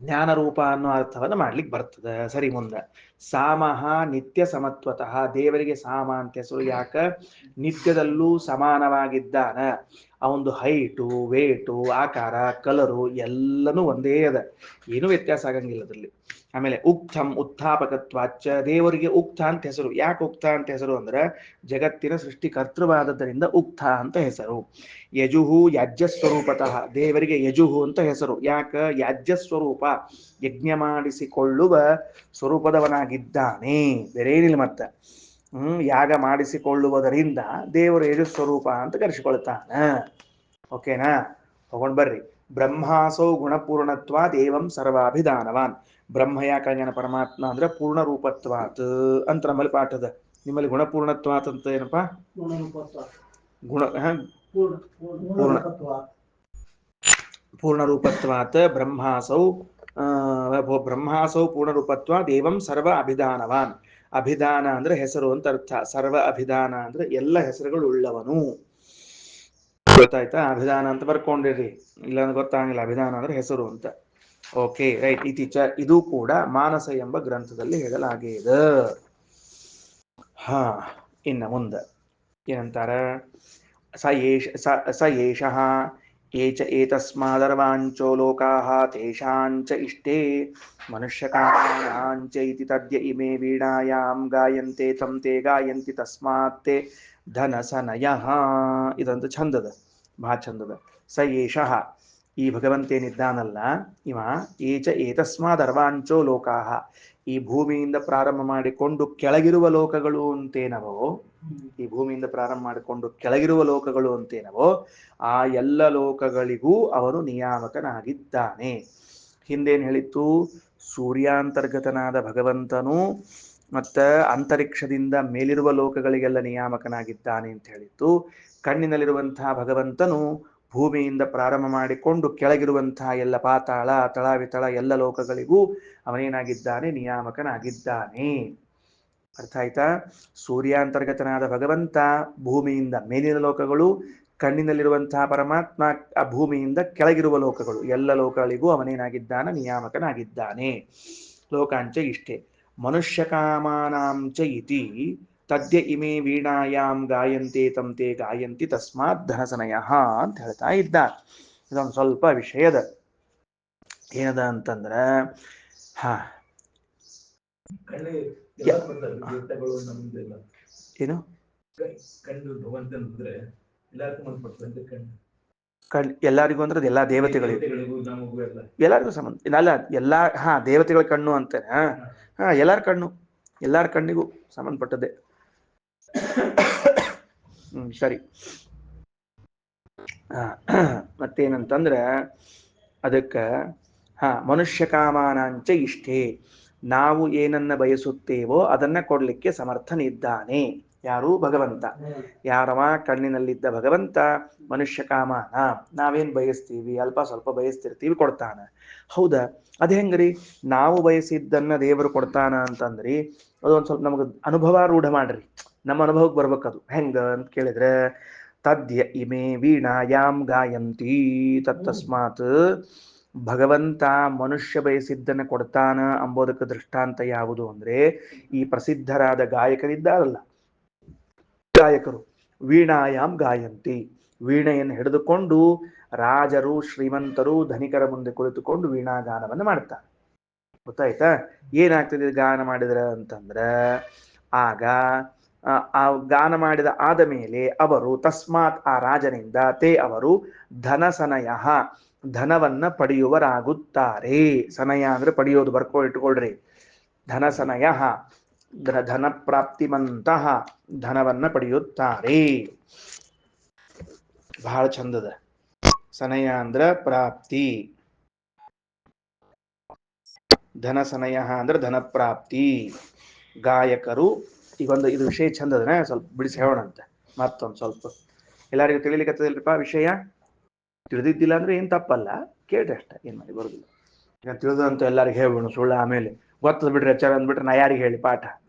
ಜ್ಞಾನ ರೂಪ ಅನ್ನೋ ಅರ್ಥವನ್ನ ಮಾಡ್ಲಿಕ್ಕೆ ಬರ್ತದೆ. ಸರಿ, ಮುಂದೆ ಸಾಮಹ ನಿತ್ಯ ಸಮತ್ವತಃ. ದೇವರಿಗೆ ಸಾಮ ಅಂತ ಹೆಸರು. ಯಾಕ? ನಿತ್ಯದಲ್ಲೂ ಸಮಾನವಾಗಿದ್ದಾನ. ಅವನದು ಹೈಟು, ವೇಟು, ಆಕಾರ, ಕಲರು ಎಲ್ಲನೂ ಒಂದೇ ಅದ, ಏನೂ ವ್ಯತ್ಯಾಸ ಆಗಂಗಿಲ್ಲ ಅದರಲ್ಲಿ. ಆಮೇಲೆ ಉಕ್ತಂ ಉತ್ಥಾಪಕತ್ವಾಚ್ಚ. ದೇವರಿಗೆ ಉಕ್ತ ಅಂತ ಹೆಸರು. ಯಾಕೆ ಉಕ್ತ ಅಂತ ಹೆಸರು ಅಂದ್ರೆ ಜಗತ್ತಿನ ಸೃಷ್ಟಿಕರ್ತೃವಾದದ್ದರಿಂದ ಉಕ್ತ ಅಂತ ಹೆಸರು. ಯಜುಹು ಯಾಜ್ಯ ಸ್ವರೂಪತಃ. ದೇವರಿಗೆ ಯಜುಹು ಅಂತ ಹೆಸರು. ಯಾಕ? ಯಾಜ್ಯ ಸ್ವರೂಪ, ಯಜ್ಞ ಮಾಡಿಸಿಕೊಳ್ಳುವ ಸ್ವರೂಪದವನಾಗಿದ್ದಾನೆ, ಬೇರೇನಿಲ್ಲ. ಮತ್ತೆ ಯಾಗ ಮಾಡಿಸಿಕೊಳ್ಳುವುದರಿಂದ ದೇವರು ಯಜುಸ್ವರೂಪ ಅಂತ ಕರೆಸಿಕೊಳ್ತಾನ. ಓಕೆನಾ? ತಗೊಂಡ್ ಬರ್ರಿ. ಬ್ರಹ್ಮಾಸೌ ಗುಣಪೂರ್ಣತ್ವ ದೇವಂ ಸರ್ವಾಭಿಧಾನವಾನ್. ಬ್ರಹ್ಮ ಯಾಕಾಗ್ಯಾನ ಪರಮಾತ್ಮ ಅಂದ್ರೆ ಪೂರ್ಣ ರೂಪತ್ವಾತ್ ಅಂತ ನಮ್ಮಲ್ಲಿ ಪಾಠದ. ನಿಮ್ಮಲ್ಲಿ ಗುಣಪೂರ್ಣತ್ವಾತ್ ಅಂತ ಏನಪ್ಪಾ? ಗುಣ ಪೂರ್ಣ ಪೂರ್ಣ ರೂಪತ್ವಾತ್ ಬ್ರಹ್ಮಾಸೌ ಬ್ರಹ್ಮಾಸೌ ಪೂರ್ಣ ರೂಪತ್ವ ದೇವಂ ಸರ್ವ ಅಭಿಧಾನವಾನ್. ಅಭಿಧಾನ ಅಂದ್ರೆ ಹೆಸರು ಅಂತ ಅರ್ಥ. ಸರ್ವ ಅಭಿಧಾನ ಅಂದ್ರೆ ಎಲ್ಲ ಹೆಸರುಗಳು ಉಳ್ಳವನು. ಗೊತ್ತಾಯ್ತಾ? ಅಭಿಧಾನ ಅಂತ ಬರ್ಕೊಂಡಿರಿ, ಇಲ್ಲಾಂದ್ರೆ ಗೊತ್ತಾಗಿಲ್ಲ. ಅಭಿಧಾನ ಅಂದ್ರೆ ಹೆಸರು ಅಂತ. Okay, right. ಇತಿಚ. ಇದು ಕೂಡ ಮಾನಸ ಎಂಬ ಗ್ರಂಥದಲ್ಲಿ ಹೇಳಲಾಗಿದೆ. ಹಾ, ಇನ್ನ ಮುಂದೆ ಏನಂತಾರ? ಸ ಏಷಃ ಏಚ ಏತಸ್ಮಾದರ್ವಾಂಚೋ ಲೋಕಾಃ ತೇಷಾಂಚ ಇಷ್ಟೇ ಮನುಷ್ಯಕಾಮಾಂಚ ಇತಿ ತದ್ಯ ಇಮೇ ವೀಣಾಯಾಂ ಗಾಯಂತೆ ತಂ ತೇ ಗಾಯಂತಿ ತಸ್ಮಾತ್ ತೇ ಧನಸನಯಃ. ಇದಂತ ಛಂದದ, ಬಹಳ ಛಂದದ. ಸ ಏಷಃ, ಈ ಭಗವಂತೇನಿದ್ದಾನಲ್ಲ ಇವ, ಏಚ ಏತಸ್ಮಾದ್ ಅರ್ವಾಂಚೋ ಲೋಕಾಹ. ಈ ಭೂಮಿಯಿಂದ ಪ್ರಾರಂಭ ಮಾಡಿಕೊಂಡು ಕೆಳಗಿರುವ ಲೋಕಗಳು ಅಂತೇನವೋ, ಈ ಭೂಮಿಯಿಂದ ಪ್ರಾರಂಭ ಮಾಡಿಕೊಂಡು ಕೆಳಗಿರುವ ಲೋಕಗಳು ಅಂತೇನವೋ, ಆ ಎಲ್ಲ ಲೋಕಗಳಿಗೂ ಅವನು ನಿಯಾಮಕನಾಗಿದ್ದಾನೆ. ಹಿಂದೇನು ಹೇಳಿತ್ತು? ಸೂರ್ಯಾಂತರ್ಗತನಾದ ಭಗವಂತನು ಮತ್ತ ಅಂತರಿಕ್ಷದಿಂದ ಮೇಲಿರುವ ಲೋಕಗಳಿಗೆಲ್ಲ ನಿಯಾಮಕನಾಗಿದ್ದಾನೆ ಅಂತ ಹೇಳಿತ್ತು. ಕಣ್ಣಿನಲ್ಲಿರುವಂತಹ ಭಗವಂತನು ಭೂಮಿಯಿಂದ ಪ್ರಾರಂಭ ಮಾಡಿಕೊಂಡು ಕೆಳಗಿರುವಂತಹ ಎಲ್ಲ ಪಾತಾಳ, ತಳ, ವಿತಳ ಎಲ್ಲ ಲೋಕಗಳಿಗೂ ಅವನೇನಾಗಿದ್ದಾನೆ? ನಿಯಾಮಕನಾಗಿದ್ದಾನೆ. ಅರ್ಥ ಆಯ್ತಾ? ಸೂರ್ಯಾಂತರ್ಗತನಾದ ಭಗವಂತ ಭೂಮಿಯಿಂದ ಮೇಲಿನ ಲೋಕಗಳು, ಕಣ್ಣಿನಲ್ಲಿರುವಂತಹ ಪರಮಾತ್ಮ ಆ ಭೂಮಿಯಿಂದ ಕೆಳಗಿರುವ ಲೋಕಗಳು, ಎಲ್ಲ ಲೋಕಗಳಿಗೂ ಅವನೇನಾಗಿದ್ದಾನ? ನಿಯಾಮಕನಾಗಿದ್ದಾನೆ. ಲೋಕಾಂಚ ಇಷ್ಟೇ. ಮನುಷ್ಯ ಕಾಮಾನಾಂಚ ಇತಿ ತದ್ಯ ಇಮೇ ವೀಣಾಯಾಮ್ ಗಾಯಂತೆ ತಂ ತೇ ಗಾಯಂತಿ ತಸ್ಮಾತ್ ಧನಸನಯಃ ಅಂತ ಹೇಳ್ತಾ ಇದ್ದಾರೆ. ಇದೊಂದು ಸ್ವಲ್ಪ ವಿಷಯದ ಏನದ ಅಂತಂದ್ರ, ಏನು ಎಲ್ಲರಿಗೂ ಅಂದ್ರೆ ಎಲ್ಲಾ ದೇವತೆಗಳಿಗೂ ಎಲ್ಲರಿಗೂ ಸಂಬಂಧ ಅಲ್ಲ. ಎಲ್ಲಾ ದೇವತೆಗಳ ಕಣ್ಣು ಅಂತಾನೆ. ಎಲ್ಲಾರ ಕಣ್ಣು, ಎಲ್ಲಾರ ಕಣ್ಣಿಗೂ ಸಂಬಂಧಪಟ್ಟದ್ದೇ. ಸರಿ. ಮತ್ತೇನಂತಂದ್ರೆ ಅದಕ್ಕೆ ಮನುಷ್ಯ ಕಾಮಾನಾಂಚ ಇಷ್ಟೇ. ನಾವು ಏನನ್ನ ಬಯಸುತ್ತೇವೋ ಅದನ್ನ ಕೊಡ್ಲಿಕ್ಕೆ ಸಮರ್ಥನಿದ್ದಾನೆ. ಯಾರು? ಭಗವಂತ. ಯಾರವ? ಕಣ್ಣಿನಲ್ಲಿದ್ದ ಭಗವಂತ ಮನುಷ್ಯ ಕಾಮಾನ. ನಾವೇನ್ ಬಯಸ್ತೀವಿ? ಅಲ್ಪ ಸ್ವಲ್ಪ ಬಯಸ್ತಿರ್ತೀವಿ, ಕೊಡ್ತಾನ. ಹೌದಾ? ಅದ್ ಹೆಂಗ್ರಿ? ನಾವು ಬಯಸಿದ್ದನ್ನ ದೇವರು ಕೊಡ್ತಾನ ಅಂತಂದ್ರಿ, ಅದೊಂದ್ ಸ್ವಲ್ಪ ನಮಗ ಅನುಭವ ರೂಢ ಮಾಡ್ರಿ. ನಮ್ಮ ಅನುಭವಕ್ಕೆ ಬರ್ಬೇಕದು. ಹೆಂಗ ಅಂತ ಕೇಳಿದ್ರೆ, ತದ್ಯ ಇಮೇ ವೀಣಾಯಾಮ್ ಗಾಯಂತಿ ತತ್ತಸ್ಮಾತ್. ಭಗವಂತ ಮನುಷ್ಯ ಬಯಸಿದ್ದನ್ನು ಕೊಡ್ತಾನ ಅಂಬೋದಕ್ಕೆ ದೃಷ್ಟಾಂತ ಯಾವುದು ಅಂದ್ರೆ, ಈ ಪ್ರಸಿದ್ಧರಾದ ಗಾಯಕರಿದ್ದಾರಲ್ಲ, ಗಾಯಕರು ವೀಣಾಯಾಮ್ ಗಾಯಂತಿ. ವೀಣೆಯನ್ನು ಹಿಡಿದುಕೊಂಡು ರಾಜರು, ಶ್ರೀಮಂತರು, ಧನಿಕರ ಮುಂದೆ ಕುಳಿತುಕೊಂಡು ವೀಣಾಗಾನವನ್ನು ಮಾಡ್ತಾರೆ. ಗೊತ್ತಾಯ್ತಾ? ಏನಾಗ್ತದೆ ಗಾನ ಮಾಡಿದ್ರ ಅಂತಂದ್ರ, ಆಗ ಆ ಗಾನ ಮಾಡಿದ ಆದ ಮೇಲೆ ಅವರು ತಸ್ಮಾತ್ ಆ ರಾಜನಿಂದ ತೇ ಅವರು ಧನಸನಯ ಧನವನ್ನ ಪಡೆಯುವರಾಗುತ್ತಾರೆ. ಸನಯ ಅಂದ್ರೆ ಪಡೆಯೋದು, ಇಟ್ಕೊಳ್ರಿ. ಧನಸನಯ ಧನ ಪ್ರಾಪ್ತಿಮಂತಹ ಧನವನ್ನ ಪಡೆಯುತ್ತಾರೆ. ಬಹಳ ಚಂದದ. ಸನಯ ಅಂದ್ರ ಪ್ರಾಪ್ತಿ, ಧನಸನಯ ಅಂದ್ರೆ ಧನ ಪ್ರಾಪ್ತಿ. ಗಾಯಕರು ಈಗೊಂದು ಇದು ವಿಷಯ ಚಂದದನ, ಸ್ವಲ್ಪ ಬಿಡಿಸಿ ಹೇಳೋಣಂತೆ ಮತ್ತೊಂದು ಸ್ವಲ್ಪ. ಎಲ್ಲರಿಗೂ ತಿಳಿಲಿಕ್ಕತ್ತದಿಲ್ರಿಪ್ಪ ವಿಷಯ? ತಿಳಿದಿದ್ದಿಲ್ಲ ಅಂದ್ರೆ ಏನ್ ತಪ್ಪಲ್ಲ, ಕೇಳ್ರಿ ಅಷ್ಟ, ಏನ್ ಮಾಡಿ ಬರುದಿಲ್ಲ. ಈಗ ತಿಳಿದಂತ ಎಲ್ಲರಿಗೂ ಹೇಳ್ಬಿಡೋಣ ಸುಳ್ಳ ಆಮೇಲೆ ಗೊತ್ತದ ಬಿಡ್ರಿ ಆಚಾರ ಅಂದ್ಬಿಟ್ರೆ ನಾ ಯಾರಿಗೆ ಹೇಳಿ ಪಾಠ?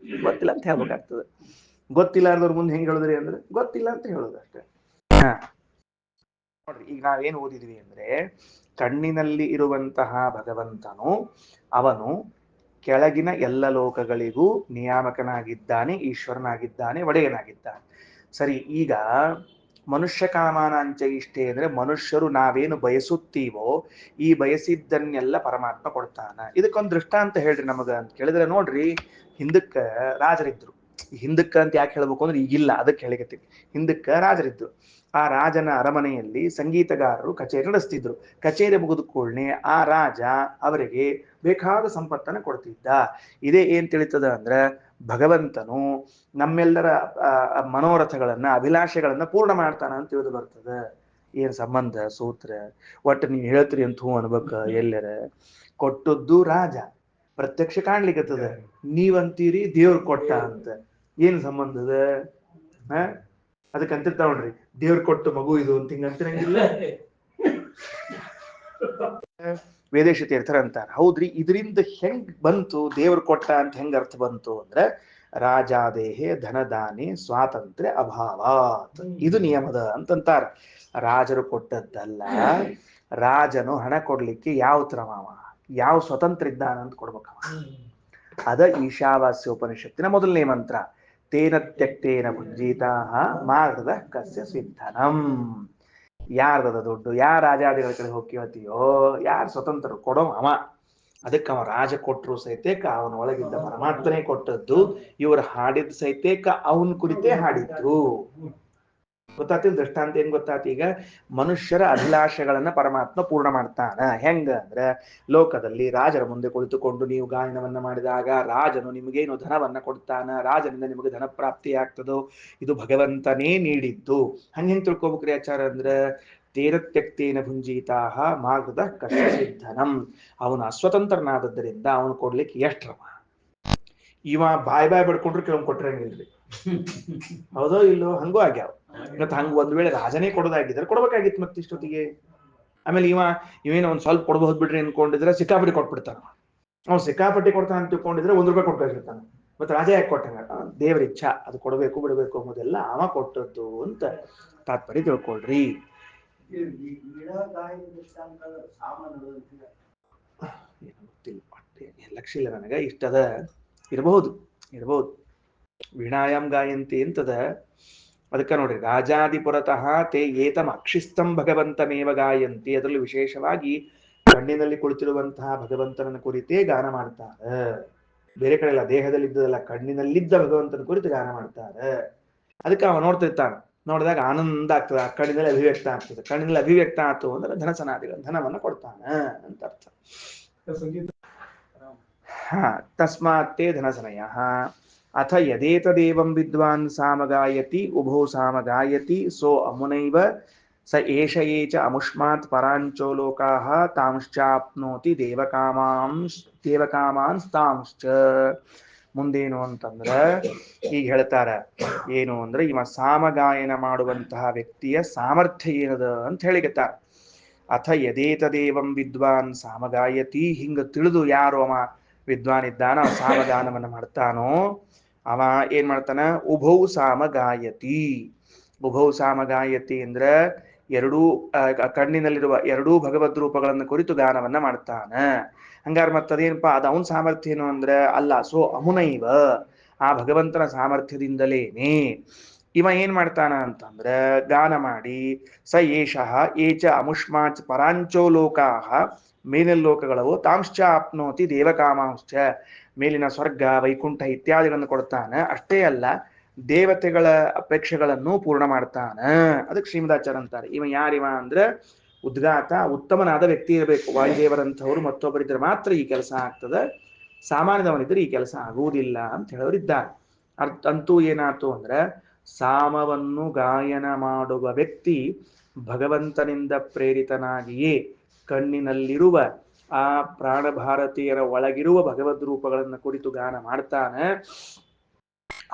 ಗೊತ್ತಿಲ್ಲ ಅಂತ ಹೇಳ್ಬೇಕಾಗ್ತದೆ. ಗೊತ್ತಿಲ್ಲ ಅಂದವ್ರ ಮುಂದೆ ಹೆಂಗ್ ಹೇಳಿದ್ರಿ ಅಂದ್ರೆ ಗೊತ್ತಿಲ್ಲ ಅಂತ ಹೇಳೋದು ಅಷ್ಟೇ. ಹಾ ನೋಡ್ರಿ, ಈಗ ನಾವೇನು ಓದಿದ್ವಿ ಅಂದ್ರೆ ಕಣ್ಣಿನಲ್ಲಿ ಇರುವಂತಹ ಭಗವಂತನು ಅವನು ಕೆಳಗಿನ ಎಲ್ಲ ಲೋಕಗಳಿಗೂ ನಿಯಾಮಕನಾಗಿದ್ದಾನೆ, ಈಶ್ವರನಾಗಿದ್ದಾನೆ, ಒಡೆಯನಾಗಿದ್ದಾನೆ. ಸರಿ, ಈಗ ಮನುಷ್ಯ ಕಾಮಾನಾಂಚ ಇಷ್ಟೇ ಅಂದ್ರೆ ಮನುಷ್ಯರು ನಾವೇನು ಬಯಸುತ್ತೀವೋ ಈ ಬಯಸಿದ್ದನ್ನೆಲ್ಲ ಪರಮಾತ್ಮ ಕೊಡ್ತಾನ. ಇದಕ್ಕೊಂದು ದೃಷ್ಟಾಂತ ಹೇಳ್ರಿ ನಮಗ ಅಂತ ಕೇಳಿದ್ರೆ, ನೋಡ್ರಿ ಹಿಂದಕ್ಕ ರಾಜರಿದ್ರು. ಹಿಂದಕ್ಕ ಅಂತ ಯಾಕೆ ಹೇಳ್ಬೇಕು ಅಂದ್ರೆ ಈಗಿಲ್ಲ, ಅದಕ್ಕೆ ಹೇಳಿಕತ್ತೀನಿ. ಹಿಂದಕ್ಕ ರಾಜರಿದ್ರು. ಆ ರಾಜನ ಅರಮನೆಯಲ್ಲಿ ಸಂಗೀತಗಾರರು ಕಚೇರಿ ನಡೆಸ್ತಿದ್ರು. ಕಚೇರಿ ಮುಗಿದ ಕೂಡಲೇ ಆ ರಾಜ ಅವರಿಗೆ ಬೇಕಾದ ಸಂಪತ್ತನ್ನು ಕೊಡ್ತಿದ್ದ. ಇದೇ ಏನ್ ತಿಳಿತದ ಅಂದ್ರೆ ಭಗವಂತನು ನಮ್ಮೆಲ್ಲರ ಮನೋರಥಗಳನ್ನ ಅಭಿಲಾಷೆಗಳನ್ನ ಪೂರ್ಣ ಮಾಡ್ತಾನ ಅಂತ ತಿಳಿದು ಬರ್ತದ. ಏನ್ ಸಂಬಂಧ ಸೂತ್ರ? ಒಟ್ಟು ನೀವ್ ಹೇಳ್ತೀರಿ ಅಂತ ಹೂ ಅನ್ಬೇಕ. ಎಲ್ಲರ ಕೊಟ್ಟದ್ದು ರಾಜ ಪ್ರತ್ಯಕ್ಷ ಕಾಣ್ಲಿಕ್ಕತ್ತದ, ನೀವಂತೀರಿ ದೇವ್ರ ಕೊಟ್ಟ ಅಂತ. ಏನ್ ಸಂಬಂಧದ? ಅದಕ್ಕಂತಿರ್ತಾವ ನೋಡ್ರಿ, ದೇವ್ರ ಕೊಟ್ಟು ಮಗು ಇದು ಅಂತ ಹಿಂಗ ಅಂತಿರಂಗಿಲ್ಲ. ವೇದೇಶ ತೀರ್ಥರ ಅಂತಾರ. ಹೌದ್ರಿ, ಇದರಿಂದ ಹೆಂಗ್ ಬಂತು ದೇವ್ರ ಕೊಟ್ಟ ಅಂತ ಹೆಂಗ್ ಅರ್ಥ ಬಂತು ಅಂದ್ರೆ ರಾಜಾದೇಹೆ ಧನದಾನೆ ಸ್ವಾತಂತ್ರ್ಯ ಅಭಾವಾತ್, ಇದು ನಿಯಮದ ಅಂತಂತಾರ. ರಾಜರು ಕೊಟ್ಟದ್ದಲ್ಲ, ರಾಜನು ಹಣ ಕೊಡ್ಲಿಕ್ಕೆ ಯಾವ ತ್ರಮಾವ ಯಾವ ಸ್ವತಂತ್ರ ಇದ್ದಾನ ಅಂತ ಕೊಡ್ಬೇಕವ. ಅದ ಈಶಾವಾಸ್ಯ ಉಪನಿಷತ್ತಿನ ಮೊದಲನೇ ಮಂತ್ರ. ತೇನ ತ್ಯಕ್ತೇನ ಭುಂಜೀತಾ ಮಾರ್ಗದ ಕಸ್ಯ ಸಿದ್ಧನಂ. ಯಾರ್ದದ ದುಡ್ಡು? ಯಾರ ರಾಜಾದಿಗಳ ಕಡೆ ಹೋಗ್ತೀವತ್ತೀಯೋ, ಯಾರು ಸ್ವತಂತ್ರ ಕೊಡೋ ಅವ. ಅದಕ್ಕೆ ಅವ ರಾಜ ಕೊಟ್ಟರು ಸಹಿತೇಕ ಅವನ ಒಳಗಿದ್ದ ಪರಮಾತ್ಮನೇ ಕೊಟ್ಟದ್ದು. ಇವರು ಹಾಡಿದ ಸಹಿತೇಕ ಅವನ ಕುರಿತೇ ಹಾಡಿದ್ರು. ಗೊತ್ತಾತಿಲ್ ದೃಷ್ಟಾಂತ ಏನ್ ಗೊತ್ತಾತ? ಈಗ ಮನುಷ್ಯರ ಅಭಿಲಾಷೆಗಳನ್ನ ಪರಮಾತ್ಮ ಪೂರ್ಣ ಮಾಡ್ತಾನ. ಹೆಂಗ ಅಂದ್ರೆ ಲೋಕದಲ್ಲಿ ರಾಜರ ಮುಂದೆ ಕುಳಿತುಕೊಂಡು ನೀವು ಗಾಯನವನ್ನ ಮಾಡಿದಾಗ ರಾಜನು ನಿಮಗೇನು ಧನವನ್ನ ಕೊಡ್ತಾನ, ರಾಜನಿಂದ ನಿಮಗೆ ಧನ ಪ್ರಾಪ್ತಿ ಆಗ್ತದೋ ಇದು ಭಗವಂತನೇ ನೀಡಿದ್ದು. ಹಂಗೆಂಗ್ ತಿಳ್ಕೊಬೇಕ್ರಿ ಆಚಾರ ಅಂದ್ರೆ ತೇನ ತ್ಯಕ್ತೇನ ಭುಂಜೀತಾ ಮಾರ್ಗದ ಕಸ್ಯ ಸಿದ್ಧನಂ. ಅವನು ಅಸ್ವತಂತ್ರನಾದದ್ದರಿಂದ ಅವನು ಕೊಡ್ಲಿಕ್ಕೆ ಎಷ್ಟ್ರವ. ಇವ ಬಾಯ್ ಬಡ್ಕೊಂಡ್ರು ಕೆಲವೊಂದು ಕೊಟ್ಟಿರಂಗಿಲ್ರಿ. ಹೌದೋ ಇಲ್ಲೋ? ಹಂಗೂ ಆಗ್ಯಾವ. ಮತ್ ಹಂಗ ಒಂದ್ ವೇಳೆ ರಾಜನೇ ಕೊಡೋದಾಗಿದ್ರೆ ಕೊಡ್ಬೇಕಾಗಿತ್ತು ಮತ್ತೆ ಇಷ್ಟೊತ್ತಿಗೆ. ಆಮೇಲೆ ಇವೇನು ಒಂದ್ ಸ್ವಲ್ಪ ಕೊಡ್ಬಹುದು ಬಿಡ್ರಿ ಅನ್ಕೊಂಡಿದ್ರೆ ಸಿಕ್ಕಾಪಟ್ಟಿ ಕೊಟ್ಬಿಡ್ತಾನ. ಅವ್ನು ಸಿಕ್ಕಾಪಟ್ಟಿ ಕೊಡ್ತಾನ ಅಂತ ತಿಳ್ಕೊಂಡಿದ್ರೆ ₹1 ಕೊಟ್ಬಿಟ್ಟಿರ್ತಾನ. ಮತ್ತೆ ರಾಜ ಯಾಕೆ ಕೊಟ್ಟಂಗ? ದೇವ್ರ ಇಚ್ಛಾ, ಅದು ಕೊಡಬೇಕು ಬಿಡಬೇಕು ಅನ್ನೋದೆಲ್ಲ ಅವ ಕೊಟ್ಟದ್ದು ಅಂತ ತಾತ್ಪರ್ಯ ತಿಳ್ಕೊಳ್ರಿ. ಲಕ್ಷ ಇಲ್ಲ ನನಗ, ಇಷ್ಟದ ಇರಬಹುದು. ವೀಣಾಯಾಮ್ ಗಾಯಂತಿ ಅಂತದ. ಅದಕ್ಕೆ ನೋಡ್ರಿ, ರಾಜಾದಿಪುರತಃ ತೇ ಏತಂ ಅಕ್ಷಿಸ್ತಂ ಭಗವಂತಮೇವ ಗಾಯಂತಿ. ಅದರಲ್ಲಿ ವಿಶೇಷವಾಗಿ ಕಣ್ಣಿನಲ್ಲಿ ಕುಳಿತಿರುವಂತಹ ಭಗವಂತನ ಕುರಿತೇ ಗಾನ ಮಾಡ್ತಾರೆ. ಬೇರೆ ಕಡೆ ಎಲ್ಲ ದೇಹದಲ್ಲಿದ್ದದಲ್ಲ, ಕಣ್ಣಿನಲ್ಲಿದ್ದ ಭಗವಂತನ ಕುರಿತು ಗಾನ ಮಾಡ್ತಾರೆ. ಅದಕ್ಕೆ ಅವ ನೋಡ್ತಿರ್ತಾನ. ನೋಡಿದಾಗ ಆನಂದ ಆಗ್ತದೆ, ಆ ಕಣ್ಣಿನಲ್ಲಿ ಅಭಿವ್ಯಕ್ತ ಆಗ್ತದೆ. ಕಣ್ಣಿನಲ್ಲಿ ಅಭಿವ್ಯಕ್ತ ಆಯ್ತು ಅಂದ್ರೆ ಧನಸನಾದಿಗಳ ಧನವನ್ನ ಕೊಡ್ತಾನ ಅಂತ ಅರ್ಥ. ತಸ್ಮಾತ್ತೇ ಧನಸನಯ. ಅಥ ಯದೇತದೇವಂ ವಿದ್ವಾನ್ ಸಾಮಗಾಯತಿ ಉಭೋ ಸಾಮಗಾಯತಿ ಸೋ ಅಮುನೈವ ಸ ಏಷ ಯೇ ಚ ಅಮುಷ್ಮಾತ್ ಪರಾಂಚೋ ಲೋಕಾಃ ತಾಂಶ್ಚಾಪ್ನೋತಿ ದೇವಕಾಮಾನ್ ತಾಂಶ್ಚ. ಮುಂದೇನು ಅಂತಂದ್ರೆ ಈಗ ಹೇಳ್ತಾರ ಏನು ಅಂದ್ರೆ ಇವ ಸಾಮಗಾಯನ ಮಾಡುವಂತಹ ವ್ಯಕ್ತಿಯ ಸಾಮರ್ಥ್ಯ ಏನದ ಅಂತ ಹೇಳಿಕತ್ತಾರ. ಅಥ ಯದೇತದೇವಂ ವಿದ್ವಾನ್ ಸಾಮಗಾಯತಿ. ಹಿಂಗ ತಿಳಿದು ಯಾರು ಅವ ವಿದ್ವಾನ್ ಇದ್ದಾನ, ಅವ ಸಾಮಗಾನವನ್ನು ಮಾಡ್ತಾನೋ ಅವ ಏನ್ ಮಾಡ್ತಾನ? ಉಭೌ ಸಾಮಗಾಯತಿ. ಉಭೌ ಸಾಮಗಾಯತಿ ಅಂದ್ರೆ ಎರಡೂ ಕಣ್ಣಿನಲ್ಲಿರುವ ಎರಡೂ ಭಗವದ್ ರೂಪಗಳನ್ನು ಕುರಿತು ಗಾನವನ್ನ ಮಾಡ್ತಾನ. ಹಂಗಾರ ಮತ್ತದೇನಪ್ಪ ಅದು ಅವನ್ ಸಾಮರ್ಥ್ಯ ಏನು ಅಂದ್ರೆ ಅಲ್ಲ. ಸೋ ಅಮುನೈವ, ಆ ಭಗವಂತನ ಸಾಮರ್ಥ್ಯದಿಂದಲೇನೆ ಇವ ಏನ್ ಮಾಡ್ತಾನ ಅಂತಂದ್ರೆ ಗಾನ ಮಾಡಿ ಸ ಏಷಃ ಏಚ ಅಮುಷ್ಮಾಚ್ ಪರಾಂಚೋ ಲೋಕಾಃ, ಮೇಲಿನ ಲೋಕಗಳವು ತಾಂಶ್ಚ ಆಪ್ನೋತಿ ದೇವಕಾಮಾಂಶ್ಚ, ಮೇಲಿನ ಸ್ವರ್ಗ ವೈಕುಂಠ ಇತ್ಯಾದಿಗಳನ್ನು ಕೊಡ್ತಾನ. ಅಷ್ಟೇ ಅಲ್ಲ, ದೇವತೆಗಳ ಅಪೇಕ್ಷೆಗಳನ್ನು ಪೂರ್ಣ ಮಾಡ್ತಾನ. ಅದಕ್ಕೆ ಶ್ರೀಮದಾಚಾರ್ಯ ಅಂತಾರೆ ಇವ ಯಾರಿವ ಅಂದ್ರೆ ಉದ್ಗಾತ ಉತ್ತಮನಾದ ವ್ಯಕ್ತಿ ಇರಬೇಕು. ವಾಯುದೇವರಂಥವ್ರು ಮತ್ತೊಬ್ಬರಿದ್ರೆ ಮಾತ್ರ ಈ ಕೆಲಸ ಆಗ್ತದೆ, ಸಾಮಾನ್ಯದವನಿದ್ರೆ ಈ ಕೆಲಸ ಆಗುವುದಿಲ್ಲ ಅಂತ ಹೇಳೋರಿದ್ದಾರೆ. ಅಂತೂ ಏನಾಯ್ತು ಅಂದ್ರೆ ಸಾಮವನ್ನು ಗಾಯನ ಮಾಡುವ ವ್ಯಕ್ತಿ ಭಗವಂತನಿಂದ ಪ್ರೇರಿತನಾಗಿಯೇ ಕಣ್ಣಿನಲ್ಲಿರುವ ಆ ಪ್ರಾಣಭಾರತೀಯರ ಒಳಗಿರುವ ಭಗವದ್ ರೂಪಗಳನ್ನು ಕುರಿತು ಗಾನ ಮಾಡ್ತಾನೆ.